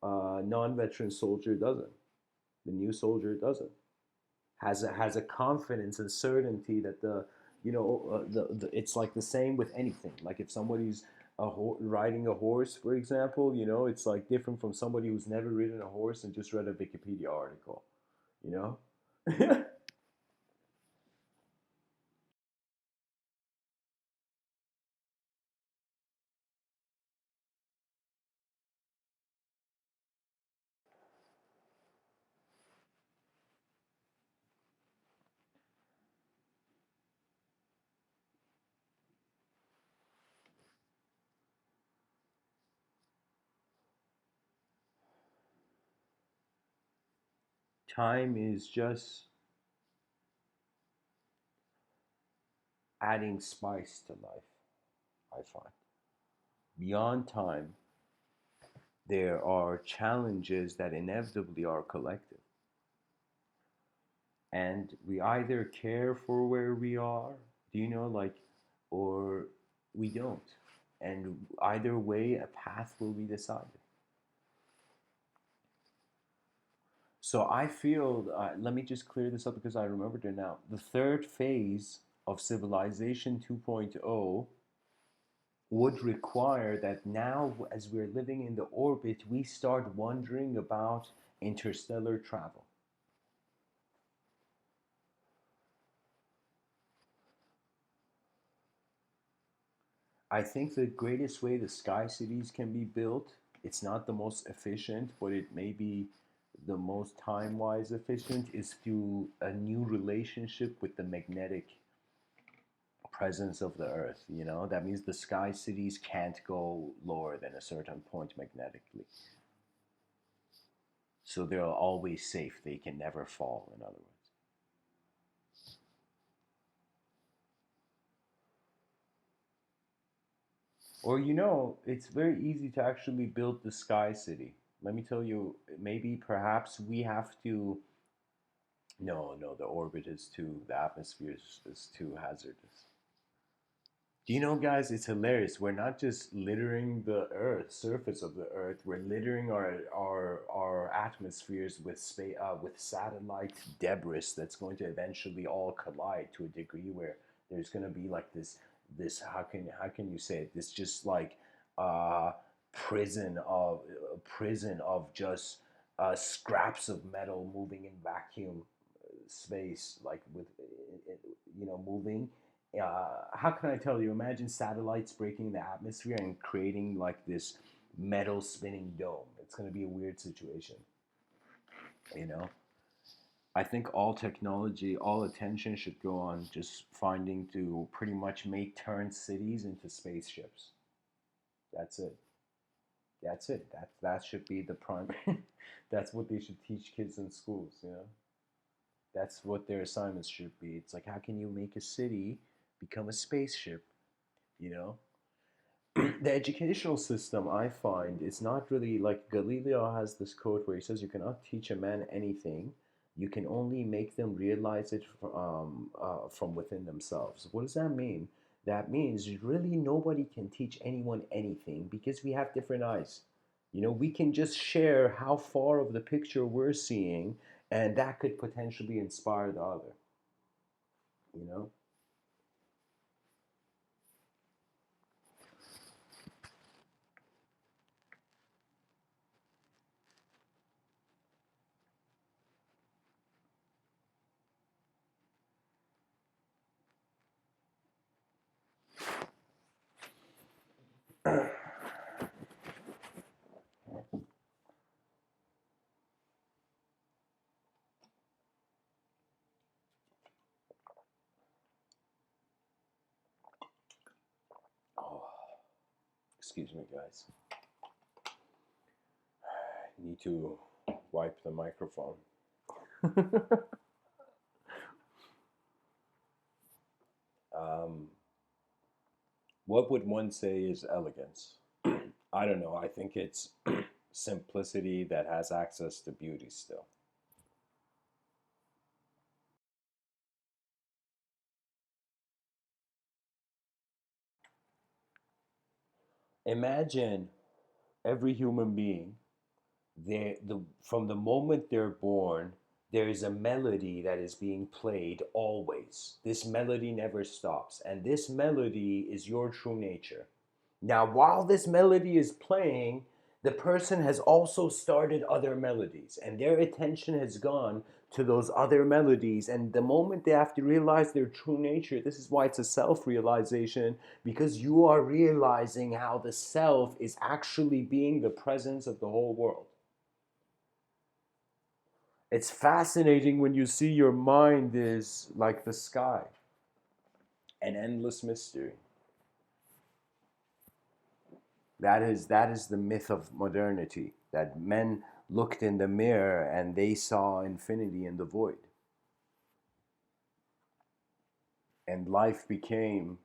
non-veteran soldier doesn't. The new soldier doesn't. Has a confidence and certainty that it's like the same with anything. Like if somebody's riding a horse, for example, it's like different from somebody who's never ridden a horse and just read a Wikipedia article. You know. Time is just adding spice to life, I find. Beyond time, there are challenges that inevitably are collective. And we either care for where we are, like, or we don't. And either way, a path will be decided. So I feel, let me just clear this up because I remembered it now. The third phase of Civilization 2.0 would require that now, as we're living in the orbit, we start wondering about interstellar travel. I think the greatest way the sky cities can be built, it's not the most efficient, but it may be the most time-wise efficient, is through a new relationship with the magnetic presence of the Earth. That means the sky cities can't go lower than a certain point magnetically. So they're always safe. They can never fall, in other words. Or it's very easy to actually build the sky city. Let me tell you, maybe perhaps we have to. No, no, the orbit is too. The atmosphere is too hazardous. Do you know, guys? It's hilarious. We're not just littering the Earth, surface of the Earth. We're littering our atmospheres with with satellite debris that's going to eventually all collide to a degree where there's going to be like this. How can you say it? This just like uh, prison of just scraps of metal moving in vacuum space, like with moving. How can I tell you? Imagine satellites breaking the atmosphere and creating like this metal spinning dome. It's going to be a weird situation, you know. I think all technology, all attention should go on just finding to pretty much make turn cities into spaceships. That's it. That's it. That should be the prime. That's what they should teach kids in schools. That's what their assignments should be. It's like, how can you make a city become a spaceship? You know, the educational system I find is not really like Galileo has this quote where he says, "You cannot teach a man anything. You can only make them realize it from within themselves." What does that mean? That means really nobody can teach anyone anything because we have different eyes. We can just share how far of the picture we're seeing, and that could potentially inspire the other. You know. Oh, excuse me, guys. I need to wipe the microphone. um, what would one say is elegance? I don't know. I think it's simplicity that has access to beauty still. Imagine every human being, from the moment they're born, there is a melody that is being played always. This melody never stops, and this melody is your true nature. Now, while this melody is playing, the person has also started other melodies, and their attention has gone to those other melodies. And the moment they have to realize their true nature, this is why it's a self realization, because you are realizing how the self is actually being the presence of the whole world. It's fascinating when you see your mind is like the sky, an endless mystery. That is the myth of modernity. That men looked in the mirror and they saw infinity in the void, and life became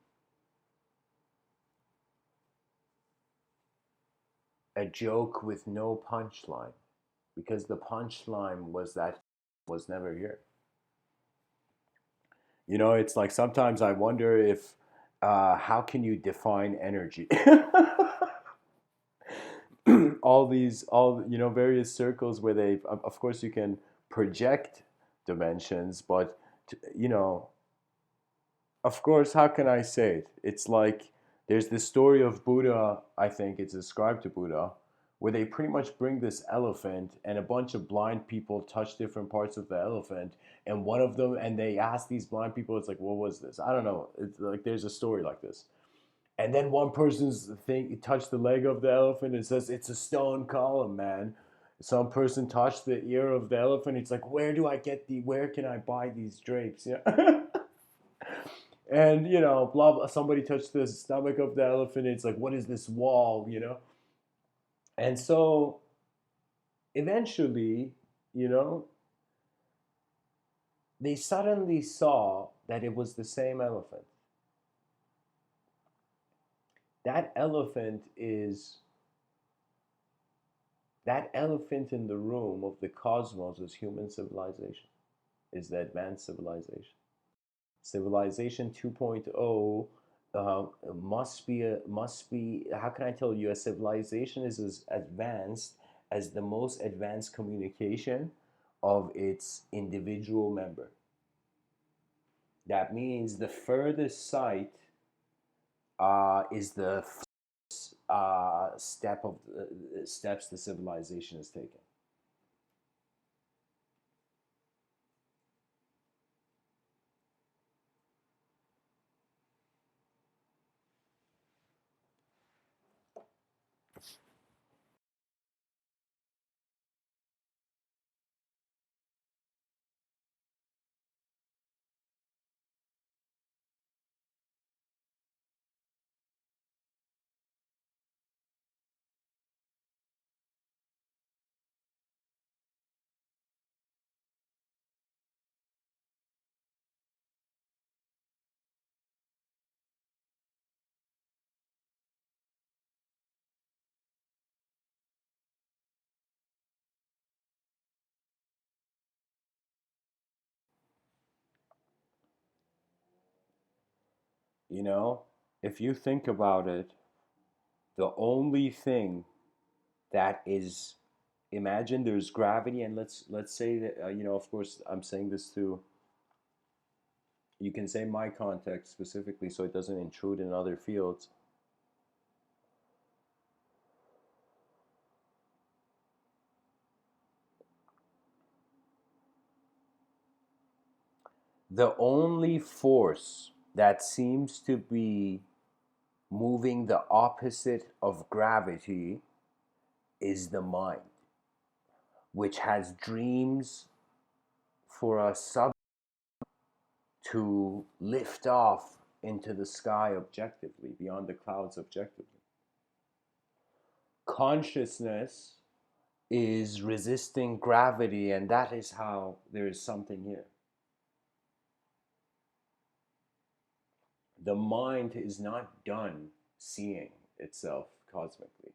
a joke with no punchline, because the punchline was that was never here. It's like sometimes I wonder if how can you define energy? All various circles where they, of course, you can project dimensions, but you know of course, how can I say it? It's like there's this story of Buddha, I think it's ascribed to Buddha, where they pretty much bring this elephant and a bunch of blind people touch different parts of the elephant, and one of them, and they ask these blind people, it's like, what was this? I don't know. It's like there's a story like this. And then one person's thing touched the leg of the elephant and says, it's a stone column, man. Some person touched the ear of the elephant. It's like, where can I buy these drapes? Yeah. And blah, blah, somebody touched the stomach of the elephant. It's like, what is this wall? And so eventually, you know they suddenly saw that it was the same elephant. That elephant is that elephant in the room of the cosmos is human civilization, is the advanced civilization. Civilization 2.0 must be, how can I tell you, a civilization is as advanced as the most advanced communication of its individual member. That means the furthest sight is the step of steps the civilization has taken. You know, if you think about it, the only thing that is, imagine there's gravity, and let's say that of course I'm saying this to, you can say my context specifically so it doesn't intrude in other fields. The only force that seems to be moving the opposite of gravity is the mind, which has dreams for a sub to lift off into the sky objectively, beyond the clouds objectively. Consciousness is resisting gravity, and that is how there is something here. The mind is not done seeing itself cosmically.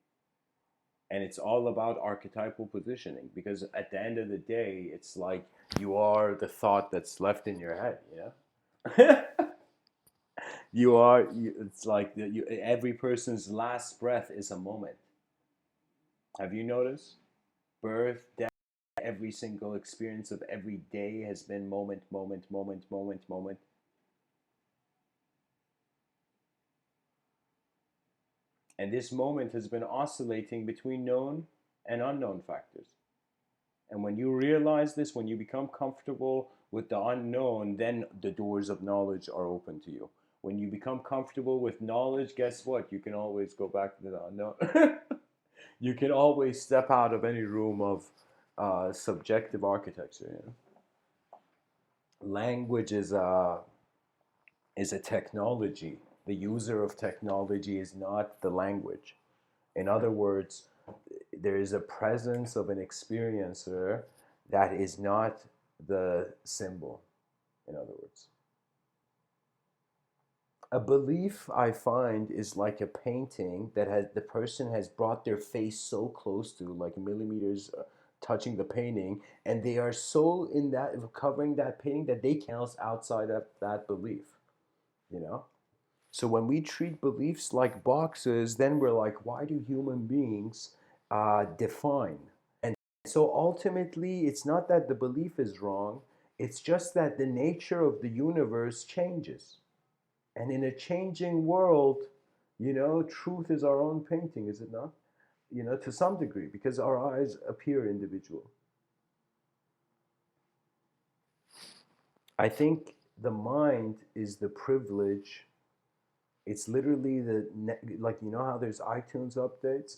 And it's all about archetypal positioning, because at the end of the day, it's like you are the thought that's left in your head, you know? It's like every person's last breath is a moment. Have you noticed? Birth, death, every single experience of every day has been moment, moment, moment, moment, moment. And this moment has been oscillating between known and unknown factors. And when you realize this, when you become comfortable with the unknown, then the doors of knowledge are open to you. When you become comfortable with knowledge, guess what? You can always go back to the unknown. You can always step out of any room of subjective architecture. You know? Language is a technology. The user of technology is not the language. In other words, there is a presence of an experiencer that is not the symbol, in other words. A belief, I find, is like a painting that has the person has brought their face so close to, like millimeters touching the painting, and they are so in that covering that painting that they can't outside of that belief, you know? So when we treat beliefs like boxes, then we're like, why do human beings define? And so ultimately, it's not that the belief is wrong, it's just that the nature of the universe changes. And in a changing world, truth is our own painting, is it not? To some degree, because our eyes appear individual. I think the mind is the privilege. It's literally like, how there's iTunes updates?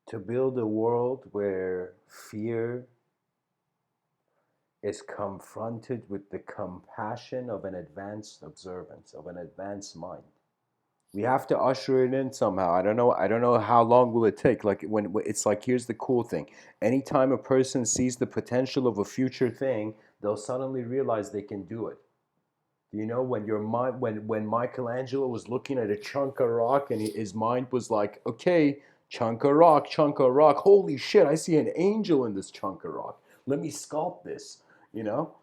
To build a world where fear is confronted with the compassion of an advanced observance, of an advanced mind. We have to usher it in somehow. I don't know how long will it take. Like when it's like, here's the cool thing. Anytime a person sees the potential of a future thing, they'll suddenly realize they can do it. You know, when your mind, when Michelangelo was looking at a chunk of rock and his mind was like, okay, chunk of rock. Holy shit, I see an angel in this chunk of rock. Let me sculpt this, you know?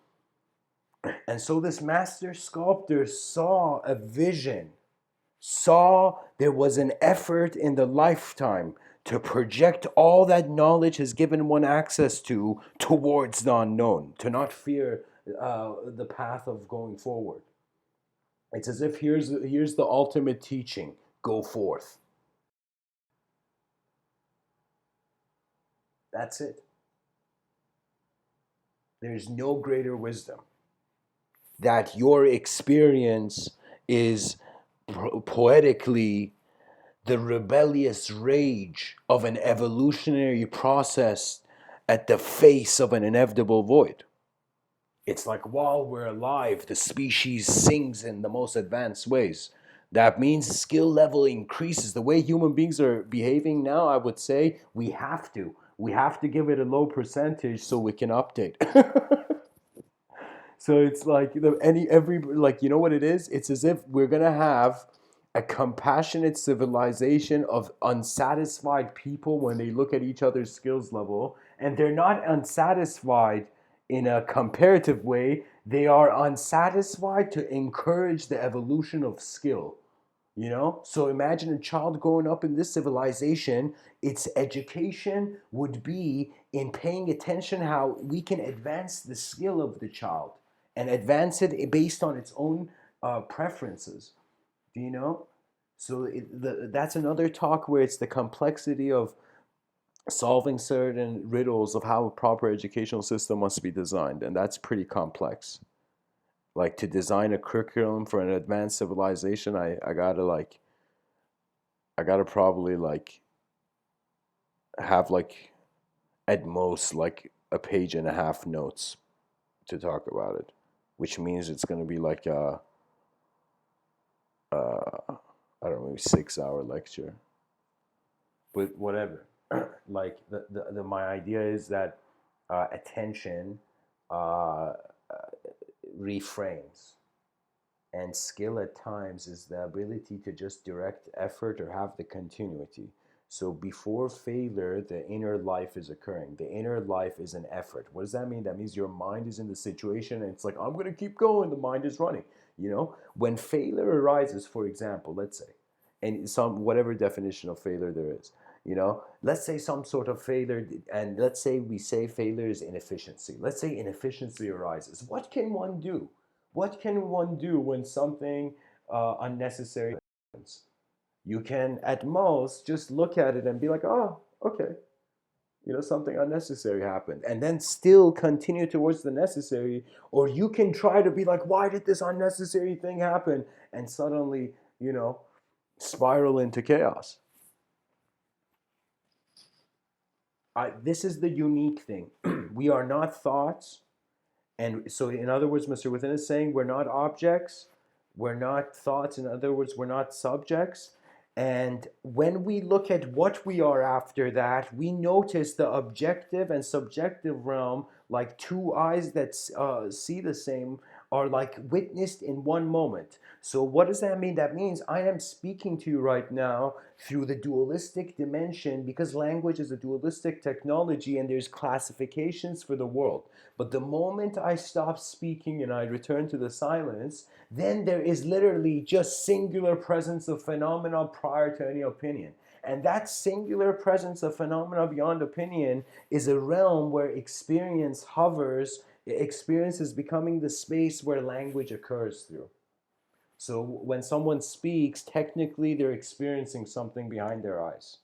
And so this master sculptor saw a vision, saw there was an effort in the lifetime to project all that knowledge has given one access to towards the unknown, to not fear the path of going forward. It's as if here's the ultimate teaching. Go forth. That's it. There's no greater wisdom. That your experience is poetically the rebellious rage of an evolutionary process at the face of an inevitable void. It's like while we're alive, the species sings in the most advanced ways. That means skill level increases. The way human beings are behaving now, I would say we have to. We have to give it a low percentage so we can update. So it's like every like, you know what it is? It's as if we're gonna have a compassionate civilization of unsatisfied people when they look at each other's skills level, and they're not unsatisfied in a comparative way. They are unsatisfied to encourage the evolution of skill. You know, so imagine a child growing up in this civilization. Its education would be in paying attention how we can advance the skill of the child and advance it based on its own preferences. Do you know? So that's another talk where it's the complexity of solving certain riddles of how a proper educational system must be designed, and that's pretty complex. Like to design a curriculum for an advanced civilization, I gotta probably like have like at most like a page and a half notes to talk about it, which means it's gonna be like I don't know, maybe 6 hour lecture. But whatever. Like my idea is that attention uh, reframes. And skill at times is the ability to just direct effort or have the continuity. So before failure, the inner life is occurring. The inner life is an effort. What does that mean? That means your mind is in the situation and it's like, I'm going to keep going. The mind is running. You know, when failure arises, for example, let's say, and some whatever definition of failure there is, you know, let's say some sort of failure, and let's say we say failure is inefficiency. Let's say inefficiency arises. What can one do? What can one do when something unnecessary happens? You can at most just look at it and be like, oh, okay, you know, something unnecessary happened, and then still continue towards the necessary. Or you can try to be like, why did this unnecessary thing happen? And suddenly, you know, spiral into chaos. This is the unique thing. We are not thoughts. And so, in other words, Mr. Within is saying we're not objects, we're not thoughts. In other words, we're not subjects. And when we look at what we are after that, we notice the objective and subjective realm, like two eyes that see the same, are like witnessed in one moment. So, what does that mean? That means I am speaking to you right now through the dualistic dimension because language is a dualistic technology and there's classifications for the world. But the moment I stop speaking and I return to the silence, then there is literally just singular presence of phenomena prior to any opinion. And that singular presence of phenomena beyond opinion is a realm where experience hovers, experience is becoming the space where language occurs through. So when someone speaks, technically they're experiencing something behind their eyes.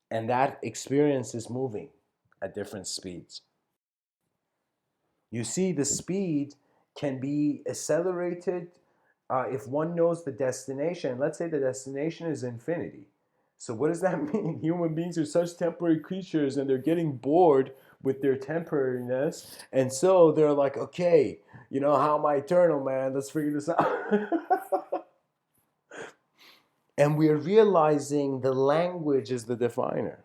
And that experience is moving at different speeds. You see, the speed can be accelerated if one knows the destination, let's say the destination is infinity. So what does that mean? Human beings are such temporary creatures and they're getting bored with their temporariness. And so they're like, okay, you know, how am I eternal, man? Let's figure this out. And we're realizing the language is the definer.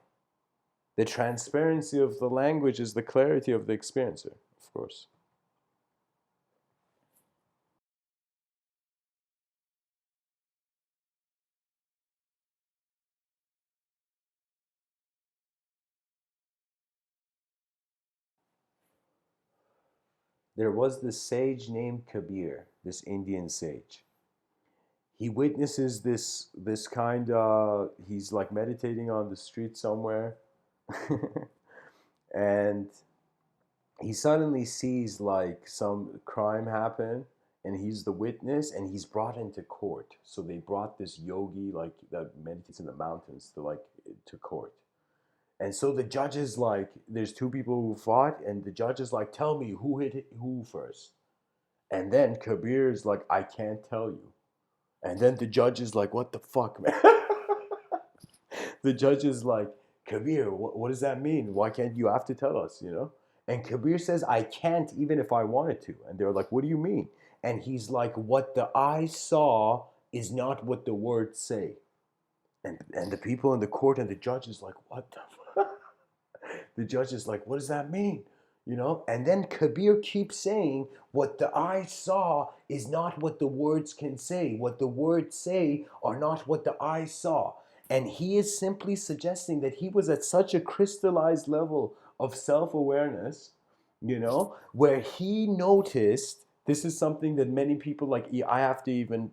The transparency of the language is the clarity of the experiencer, of course. There was this sage named Kabir, this Indian sage. He witnesses this kind of, he's like meditating on the street somewhere, and he suddenly sees like some crime happen, and he's the witness, and he's brought into court. So they brought this yogi like that meditates in the mountains to court. And so the judge is like, there's two people who fought, and the judge is like, tell me who hit who first. And then Kabir is like, I can't tell you. And then the judge is like, what the fuck, man? The judge is like, Kabir, what does that mean? Why can't you have to tell us, you know? And Kabir says, I can't even if I wanted to. And they're like, what do you mean? And he's like, what the eye saw is not what the words say. And the people in the court and the judge is like, what the fuck? The judge is like, what does that mean? You know? And then Kabir keeps saying, what the eye saw is not what the words can say. What the words say are not what the eye saw. And he is simply suggesting that he was at such a crystallized level of self awareness, you know, where he noticed this is something that many people like, I have to even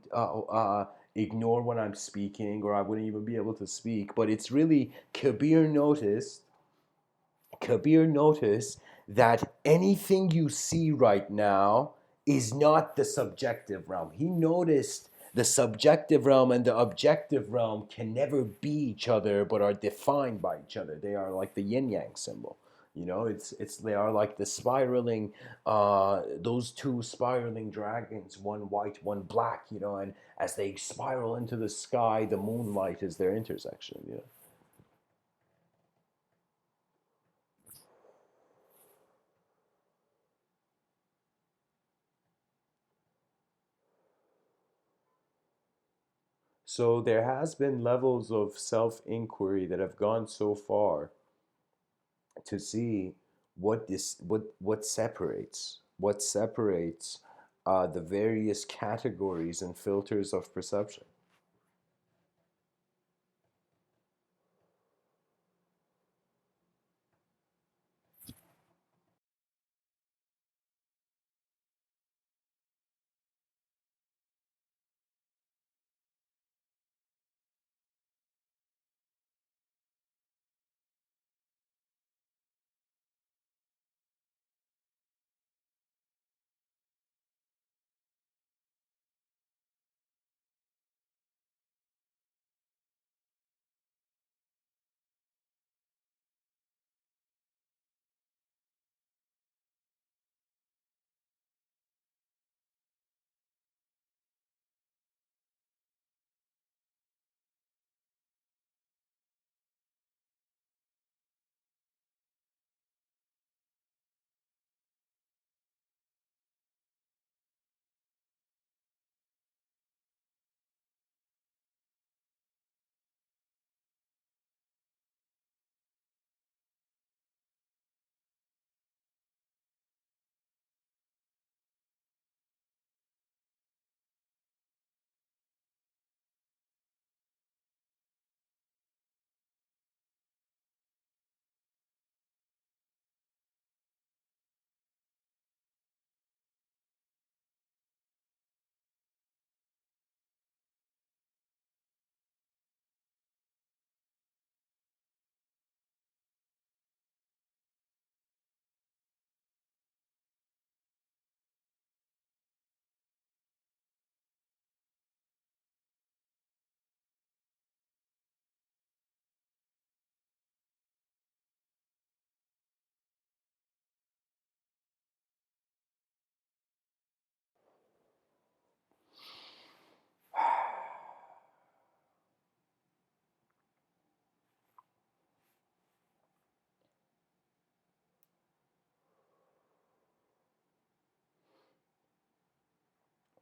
ignore when I'm speaking, or I wouldn't even be able to speak. But it's really Kabir noticed that anything you see right now is not the subjective realm. He noticed the subjective realm and the objective realm can never be each other, but are defined by each other. They are like the yin yang symbol. You know, it's they are like the spiraling, those two spiraling dragons, one white, one black. You know, and as they spiral into the sky, the moonlight is their intersection. You know. So there has been levels of self-inquiry that have gone so far to see what separates the various categories and filters of perception.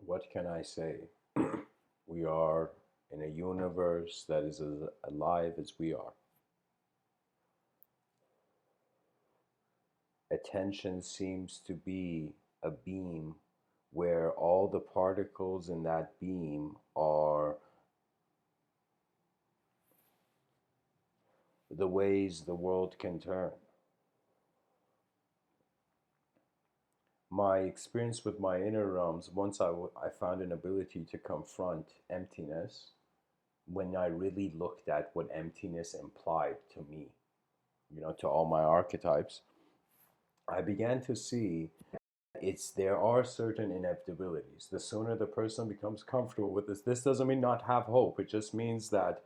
What can I say? We are in a universe that is as alive as we are. Attention seems to be a beam where all the particles in that beam are the ways the world can turn. My experience with my inner realms, once I found an ability to confront emptiness, when I really looked at what emptiness implied to me, to all my archetypes, I began to see there are certain inevitabilities. The sooner the person becomes comfortable with this doesn't mean not have hope. It just means that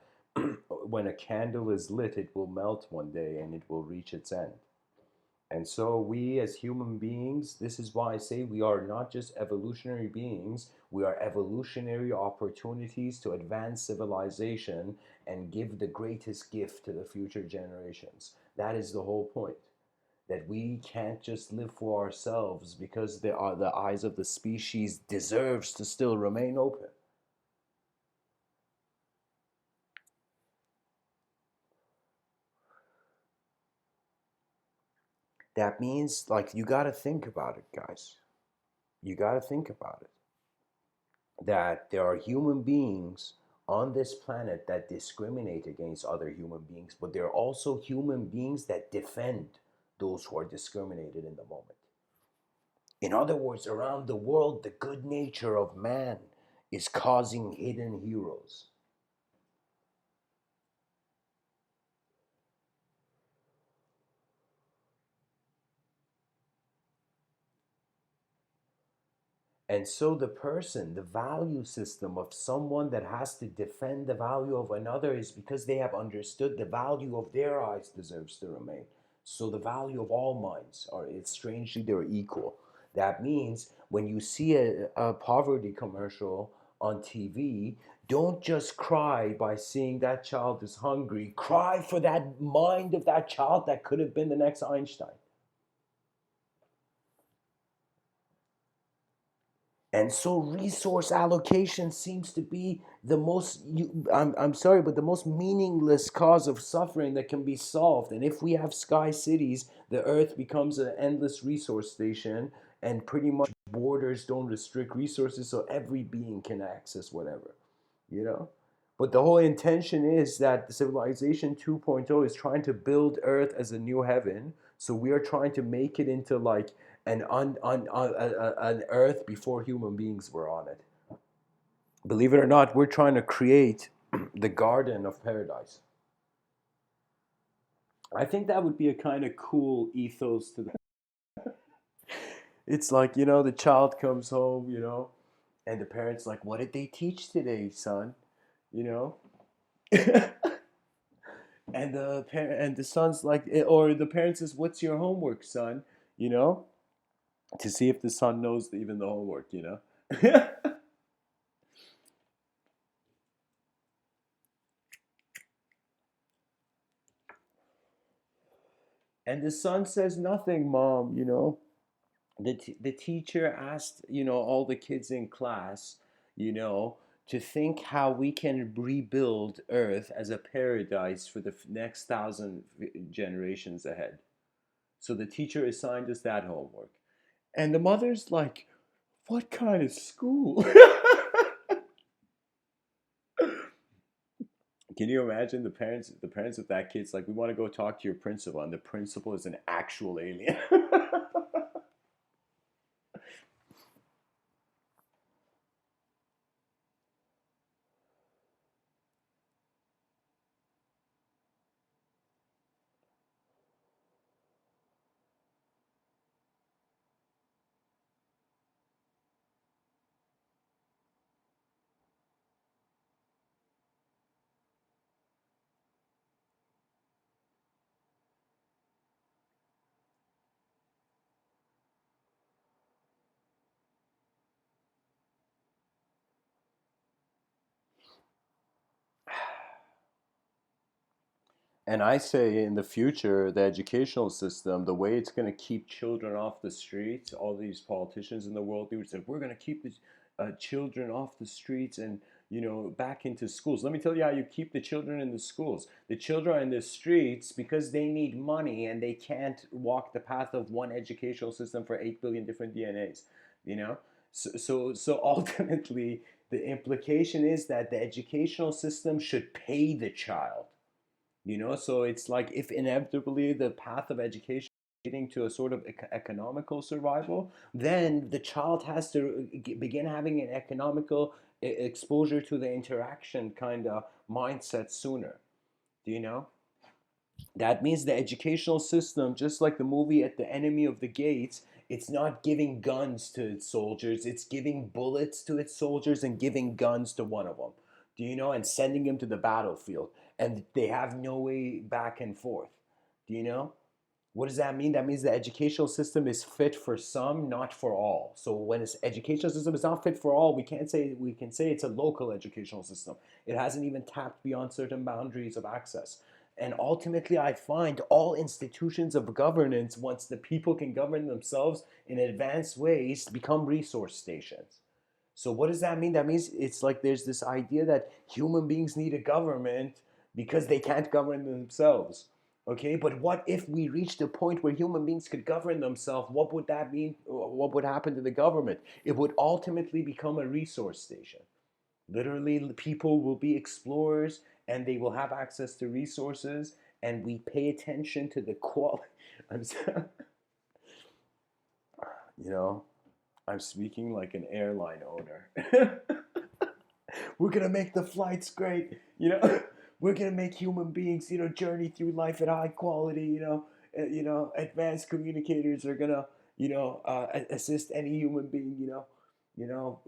when a candle is lit, it will melt one day and it will reach its end. And so, we as human beings, this is why I say we are not just evolutionary beings, we are evolutionary opportunities to advance civilization and give the greatest gift to the future generations. That is the whole point. That we can't just live for ourselves because the eyes of the species deserves to still remain open. That means, like, you got to think about it, guys. You got to think about it. That there are human beings on this planet that discriminate against other human beings, but there are also human beings that defend those who are discriminated in the moment. In other words, around the world, the good nature of man is causing hidden heroes. And so the value system of someone that has to defend the value of another is because they have understood the value of their eyes deserves to remain. So the value of all minds are, it's strangely, they're equal. That means when you see a poverty commercial on TV, don't just cry by seeing that child is hungry. Cry for that mind of that child that could have been the next Einstein. And so resource allocation seems to be the most, I'm sorry, but the most meaningless cause of suffering that can be solved. And if we have sky cities, the earth becomes an endless resource station, and pretty much borders don't restrict resources, so every being can access whatever, you know? But the whole intention is that the civilization 2.0 is trying to build earth as a new heaven. So we are trying to make it into like an earth before human beings were on it. Believe it or not, we're trying to create the garden of paradise. I think that would be a kind of cool ethos to the. It's like, the child comes home, and the parents like, "What did they teach today, son?" You know? And the son's like, or the parent says, "What's your homework, son?" You know? To see if the son knows even the homework. And the son says nothing, mom. The teacher asked, all the kids in class, you know, to think how we can rebuild Earth as a paradise for the next thousand generations ahead. So the teacher assigned us that homework. And the mother's like, what kind of school? Can you imagine the parents of that kid's like, we want to go talk to your principal, and the principal is an actual alien. And I say in the future, the educational system, the way it's going to keep children off the streets, all these politicians in the world, they would say, we're going to keep this. children off the streets and back into schools. Let me tell you how you keep the children in the schools. The children are in the streets because they need money and they can't walk the path of one educational system for 8 billion different DNAs. You know, so ultimately the implication is that the educational system should pay the child. So it's like if inevitably the path of education leading to a sort of economical survival, then the child has to begin having an economical exposure to the interaction kind of mindset sooner. Do you know? That means the educational system, just like the movie At the Enemy of the Gates, it's not giving guns to its soldiers, it's giving bullets to its soldiers and giving guns to one of them. Do you know? And sending them to the battlefield. And they have no way back and forth. Do you know? What does that mean? That means the educational system is fit for some, not for all. So when its educational system is not fit for all, we can say it's a local educational system. It hasn't even tapped beyond certain boundaries of access. And ultimately, I find all institutions of governance, once the people can govern themselves in advanced ways, become resource stations. So what does that mean? That means it's like there's this idea that human beings need a government because they can't govern themselves. Okay, but what if we reached a point where human beings could govern themselves? What would that mean? What would happen to the government? It would ultimately become a resource station. Literally, people will be explorers and they will have access to resources, and we pay attention to the quality. I'm so, you know, I'm speaking like an airline owner. We're gonna make the flights great. We're gonna make human beings, journey through life at high quality. Advanced communicators are gonna, assist any human being. You know.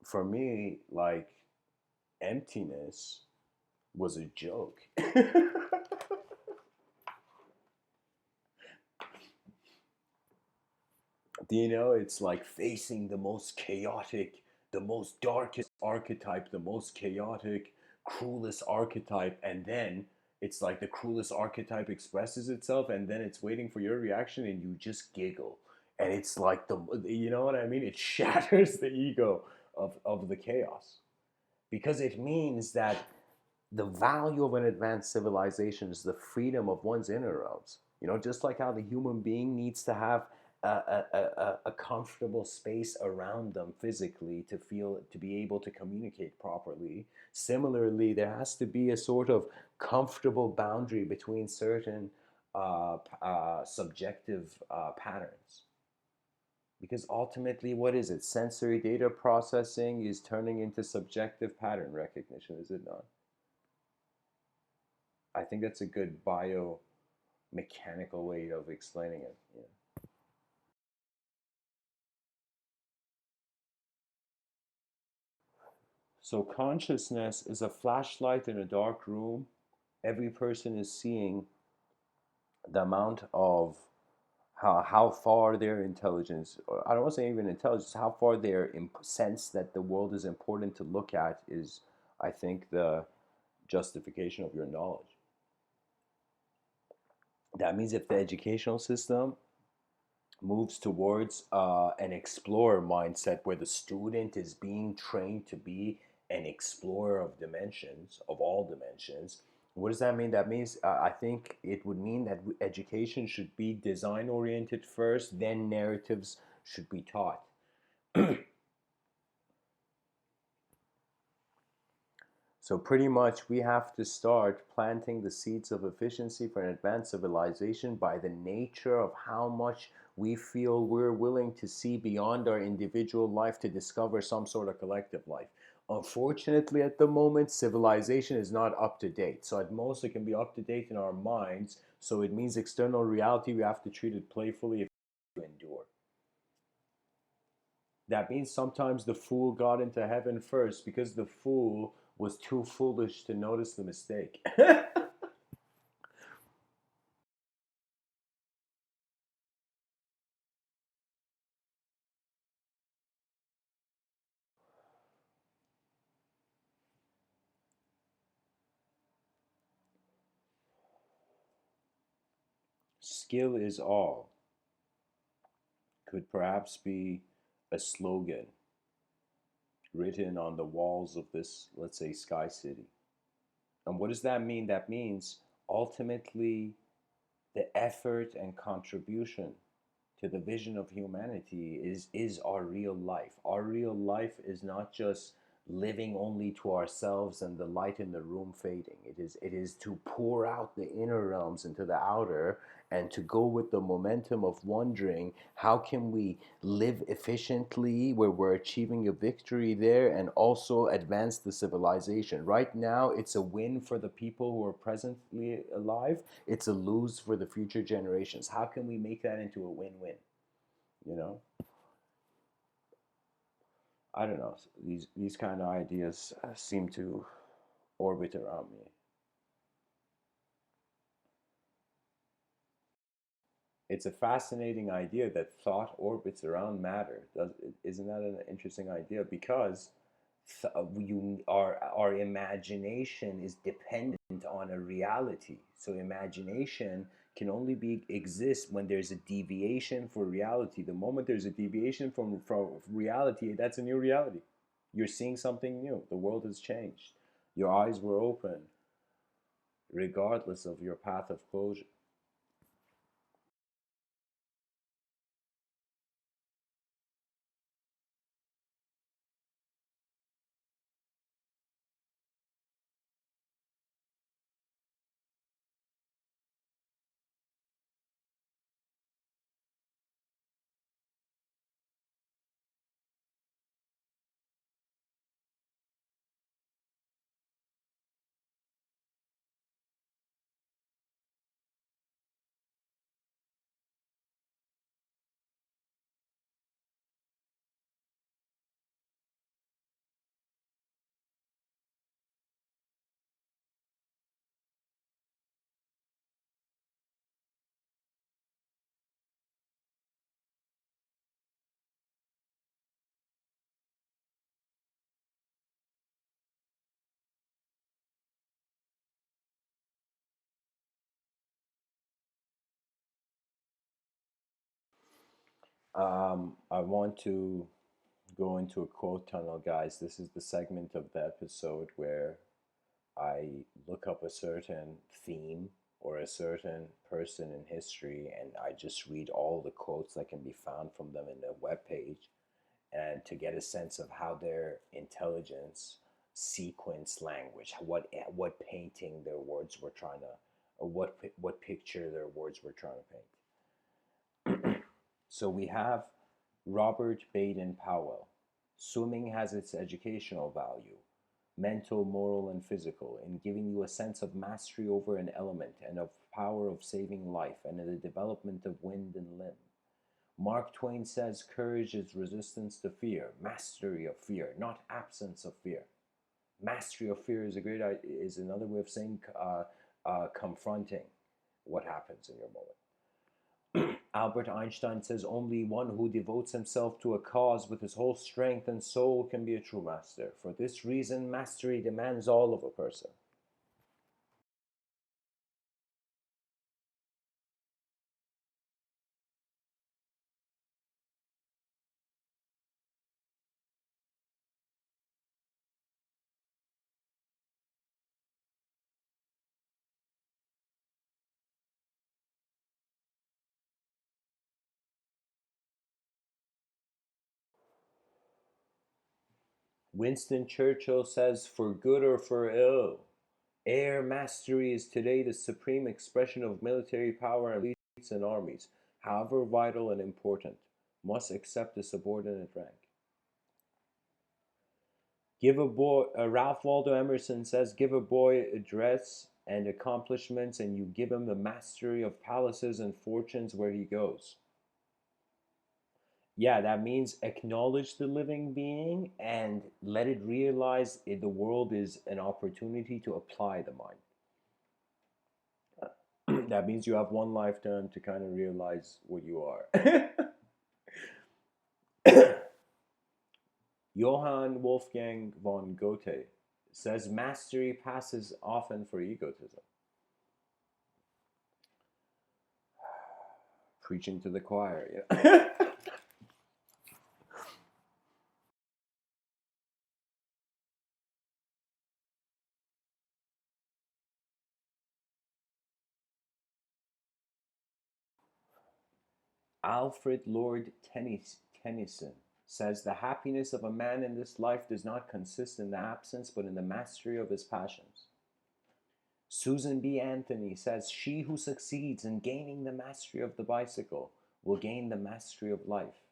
For me, like emptiness was a joke. It's like facing the most chaotic, the most darkest archetype, the most chaotic, cruelest archetype, and then it's like the cruelest archetype expresses itself, and then it's waiting for your reaction, and you just giggle. And it's like you know what I mean? It shatters the ego of the chaos because it means that the value of an advanced civilization is the freedom of one's inner realms. Just like how the human being needs to have a comfortable space around them physically to be able to communicate properly. Similarly, there has to be a sort of comfortable boundary between certain subjective patterns. Because ultimately, what is it? Sensory data processing is turning into subjective pattern recognition, is it not? I think that's a good biomechanical way of explaining it. Yeah. So consciousness is a flashlight in a dark room. Every person is seeing the amount of how far their intelligence, or I don't want to say even intelligence, how far their sense that the world is important to look at is, I think, the justification of your knowledge. That means if the educational system moves towards an explorer mindset where the student is being trained to be an explorer of dimensions, of all dimensions. What does that mean? That means I think it would mean that education should be design oriented first, then narratives should be taught. So pretty much we have to start planting the seeds of efficiency for an advanced civilization by the nature of how much we feel we're willing to see beyond our individual life to discover some sort of collective life. Unfortunately, at the moment, civilization is not up to date. So at most, it can be up to date in our minds. So it means external reality, we have to treat it playfully if we endure. That means sometimes the fool got into heaven first because the fool was too foolish to notice the mistake. skill is all could perhaps be a slogan written on the walls of this, let's say, Sky City. And what does that mean? That means ultimately the effort and contribution to the vision of humanity is our real life. Our real life is not just living only to ourselves and the light in the room fading. It is to pour out the inner realms into the outer, and to go with the momentum of wondering how can we live efficiently where we're achieving a victory there, and also advance the civilization. Right now it's a win for the people who are presently alive, it's a lose for the future generations. How can we make that into a win-win? you know I don't know. These kind of ideas seem to orbit around me. It's a fascinating idea that thought orbits around matter. Isn't that an interesting idea? Because our imagination is dependent on a reality. So imagination can only be exist when there's a deviation for reality. The moment there's a deviation from reality, that's a new reality. You're seeing something new. The world has changed. Your eyes were open, regardless of your path of closure. I want to go into a quote tunnel, guys. This is the segment of the episode where I look up a certain theme or a certain person in history, and I just read all the quotes that can be found from them in the web page, and to get a sense of how their intelligence sequence language, what painting their words were trying to, or what picture their words were trying to paint. So we have Robert Baden Powell. Swimming has its educational value, mental, moral, and physical, in giving you a sense of mastery over an element and of power of saving life and in the development of wind and limb. Mark Twain says courage is resistance to fear, mastery of fear, not absence of fear. Mastery of fear is is another way of saying confronting what happens in your moment. Albert Einstein says only one who devotes himself to a cause with his whole strength and soul can be a true master. For this reason, mastery demands all of a person. Winston Churchill says, for good or for ill, air mastery is today the supreme expression of military power, and fleets and armies, however vital and important, must accept a subordinate rank. Give a boy, Ralph Waldo Emerson says, give a boy a dress and accomplishments, and you give him the mastery of palaces and fortunes where he goes. Yeah, that means acknowledge the living being and let it realize the world is an opportunity to apply the mind. That means you have one lifetime to kind of realize what you are. Johann Wolfgang von Goethe says mastery passes often for egotism. Preaching to the choir, yeah. Alfred Lord Tennyson says the happiness of a man in this life does not consist in the absence but in the mastery of his passions. Susan B. Anthony says she who succeeds in gaining the mastery of the bicycle will gain the mastery of life.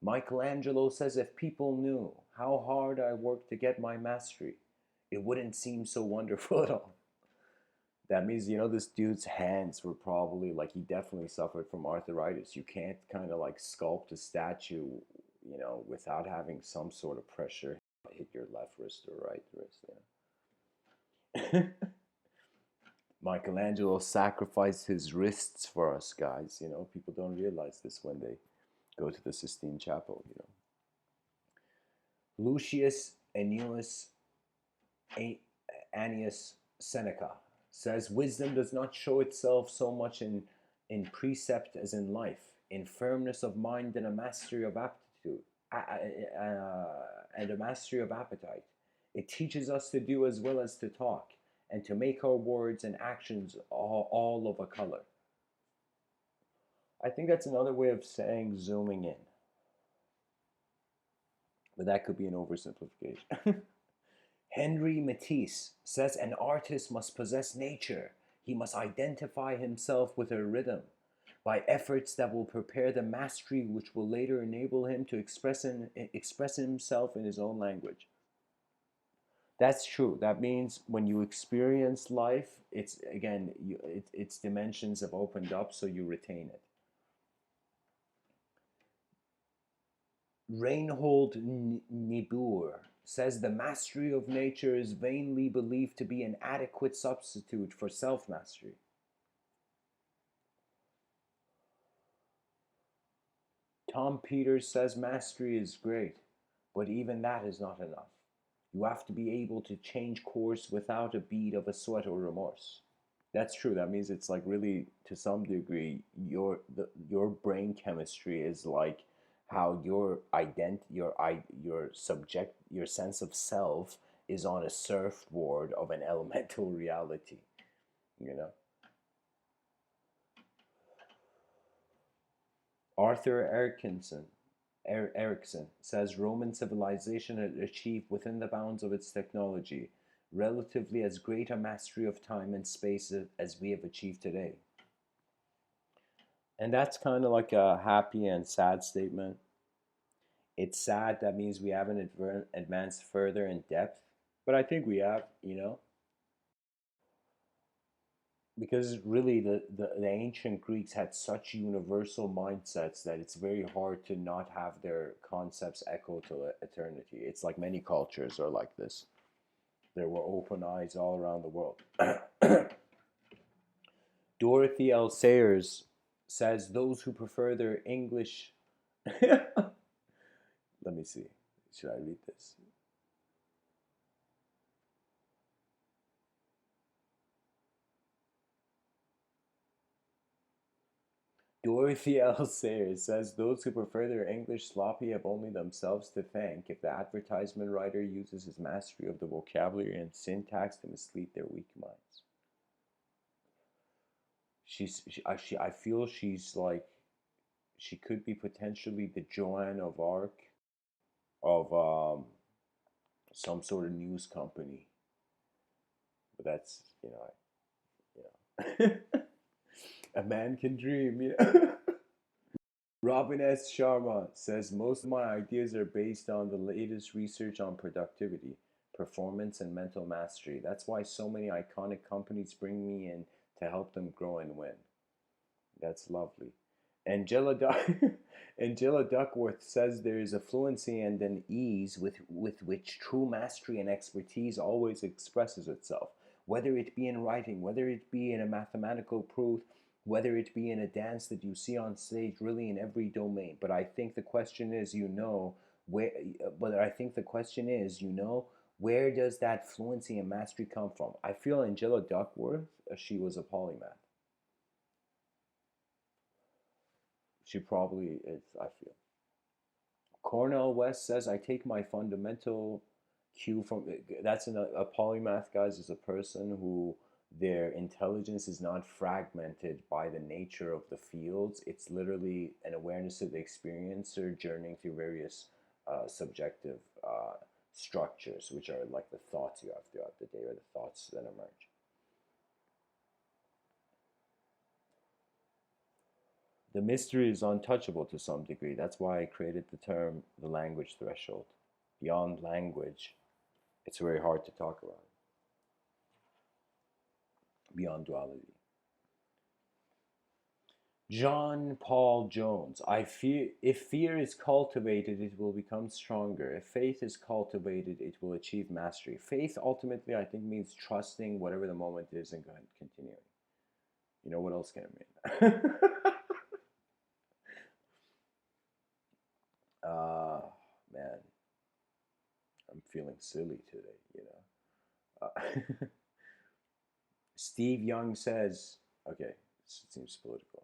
Michelangelo says if people knew how hard I worked to get my mastery, it wouldn't seem so wonderful at all. That means, this dude's hands were probably like, he definitely suffered from arthritis. You can't kind of like sculpt a statue, without having some sort of pressure. Hit your left wrist or right wrist, Michelangelo sacrificed his wrists for us, guys. People don't realize this when they go to the Sistine Chapel. Lucius Annius Seneca says wisdom does not show itself so much in precept as in life, in firmness of mind and a mastery of aptitude, and a mastery of appetite. It teaches us to do as well as to talk, and to make our words and actions all of a color. I think that's another way of saying zooming in, but that could be an oversimplification. Henry Matisse says an artist must possess nature. He must identify himself with her rhythm by efforts that will prepare the mastery which will later enable him to express himself in his own language. That's true. That means when you experience life, it's again, its dimensions have opened up, so you retain it. Reinhold Niebuhr says the mastery of nature is vainly believed to be an adequate substitute for self-mastery. Tom Peters says mastery is great, but even that is not enough. You have to be able to change course without a bead of a sweat or remorse. That's true. That means it's like really, to some degree, your brain chemistry is like how your sense of self is on a surfboard of an elemental reality. You know. Arthur Erickson says Roman civilization had achieved within the bounds of its technology relatively as great a mastery of time and space as we have achieved today. And that's kind of like a happy and sad statement. It's sad, that means we haven't advanced further in depth, but I think we have. Because really the ancient Greeks had such universal mindsets that it's very hard to not have their concepts echo to eternity. It's like many cultures are like this. There were open eyes all around the world. Dorothy L. Sayers says those who prefer their English. Let me see. Should I read this? Dorothy L. Sayers says those who prefer their English sloppy have only themselves to thank if the advertisement writer uses his mastery of the vocabulary and syntax to mislead their weak minds. I feel she's like, she could be potentially the Joan of Arc of some sort of news company. But that's, a man can dream. Robin S. Sharma says most of my ideas are based on the latest research on productivity, performance, and mental mastery. That's why so many iconic companies bring me in to help them grow and win. That's lovely. Angela, Angela Duckworth says there is a fluency and an ease with which true mastery and expertise always expresses itself, whether it be in writing, whether it be in a mathematical proof, whether it be in a dance that you see on stage, really in every domain. But I think the question is, where. But I think the question is, where does that fluency and mastery come from? I feel Angela Duckworth, she was a polymath. She probably is, I feel. Cornell West says, I take my fundamental cue from, that's a polymath, guys, is a person who their intelligence is not fragmented by the nature of the fields. It's literally an awareness of the experiencer journeying through various subjective structures, which are like the thoughts you have throughout the day or the thoughts that emerge. The mystery is untouchable to some degree. That's why I created the term the language threshold. Beyond language, it's very hard to talk about it. Beyond duality. John Paul Jones. I fear if fear is cultivated, it will become stronger. If faith is cultivated, it will achieve mastery. Faith ultimately, I think, means trusting whatever the moment is and continuing. You know what else can it mean? Man, I'm feeling silly today, you know. Steve Young says, okay, this seems political.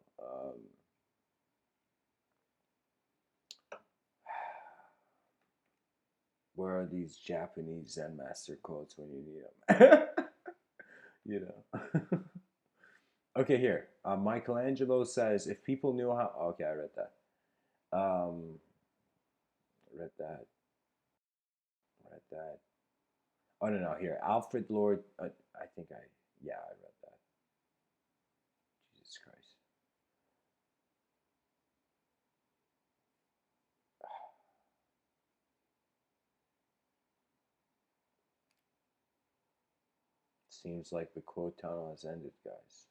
Where are these Japanese Zen master quotes when you need them? You know. Okay, here. Michelangelo says, if people knew how. Okay, I read that. Read that. Read that. Oh, no, no, here. Alfred Lord. I think I. Yeah, I read that. Jesus Christ. Seems like the quote tunnel has ended, guys.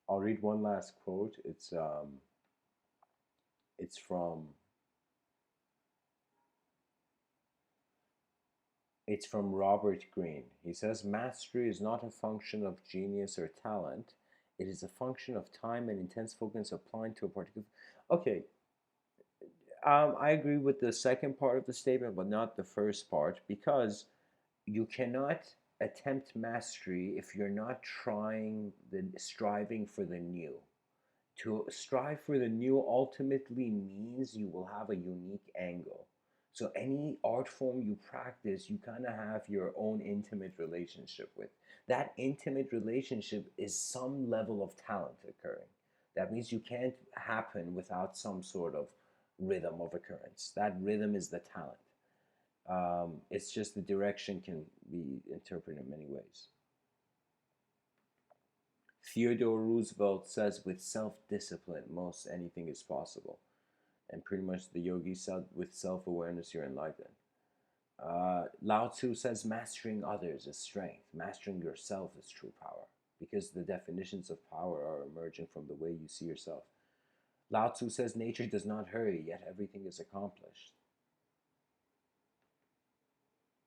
I'll read one last quote. It's from Robert Greene. He says, mastery is not a function of genius or talent. It is a function of time and intense focus applied to a particular. Okay, I agree with the second part of the statement, but not the first part, because you cannot attempt mastery if you're not striving for the new. To strive for the new ultimately means you will have a unique angle. So any art form you practice, you kind of have your own intimate relationship with. That intimate relationship is some level of talent occurring. That means you can't happen without some sort of rhythm of occurrence. That rhythm is the talent. It's just the direction can be interpreted in many ways. Theodore Roosevelt says, with self-discipline, most anything is possible. And pretty much the yogi said, with self-awareness, you're enlightened. Lao Tzu says, mastering others is strength. Mastering yourself is true power. Because the definitions of power are emerging from the way you see yourself. Lao Tzu says, nature does not hurry, yet everything is accomplished.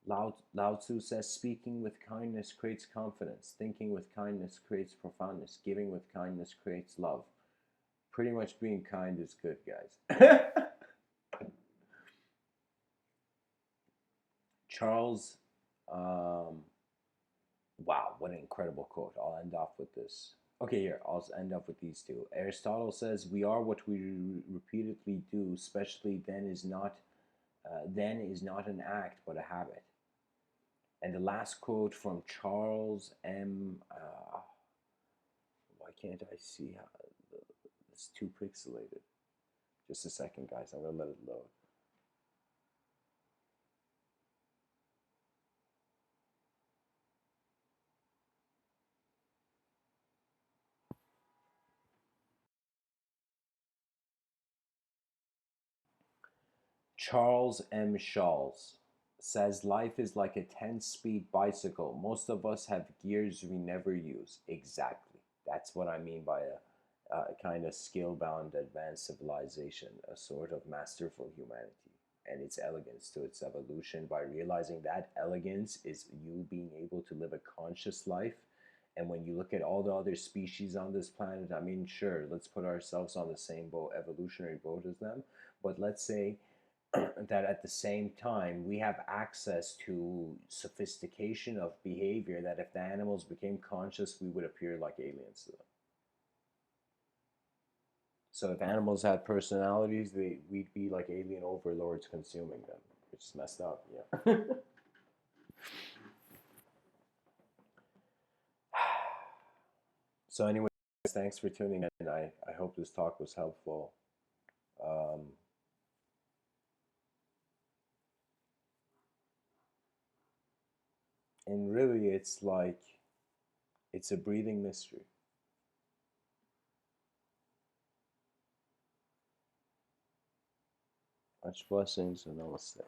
Lao Tzu says, speaking with kindness creates confidence. Thinking with kindness creates profoundness. Giving with kindness creates love. Pretty much being kind is good, guys. Charles, wow, what an incredible quote. I'll end off with this. Okay, here, I'll end up with these two. Aristotle says, we are what we repeatedly do, especially then is not an act, but a habit. And the last quote from Charles M. Why can't I see how it's too pixelated? Just a second, guys. I'm gonna let it load. Charles M. Schulz says life is like a 10-speed bicycle. Most of us have gears we never use. Exactly. That's what I mean by a kind of skill-bound advanced civilization, a sort of masterful humanity and its elegance to its evolution, by realizing that elegance is you being able to live a conscious life. And when you look at all the other species on this planet, I mean, sure, let's put ourselves on the same boat, evolutionary boat as them, but let's say that at the same time we have access to sophistication of behavior that if the animals became conscious, we would appear like aliens to them. So if animals had personalities, we'd be like alien overlords consuming them, which is messed up. Yeah. So anyway, thanks for tuning in. I hope this talk was helpful. Um, and really, it's a breathing mystery. Much blessings and namaste.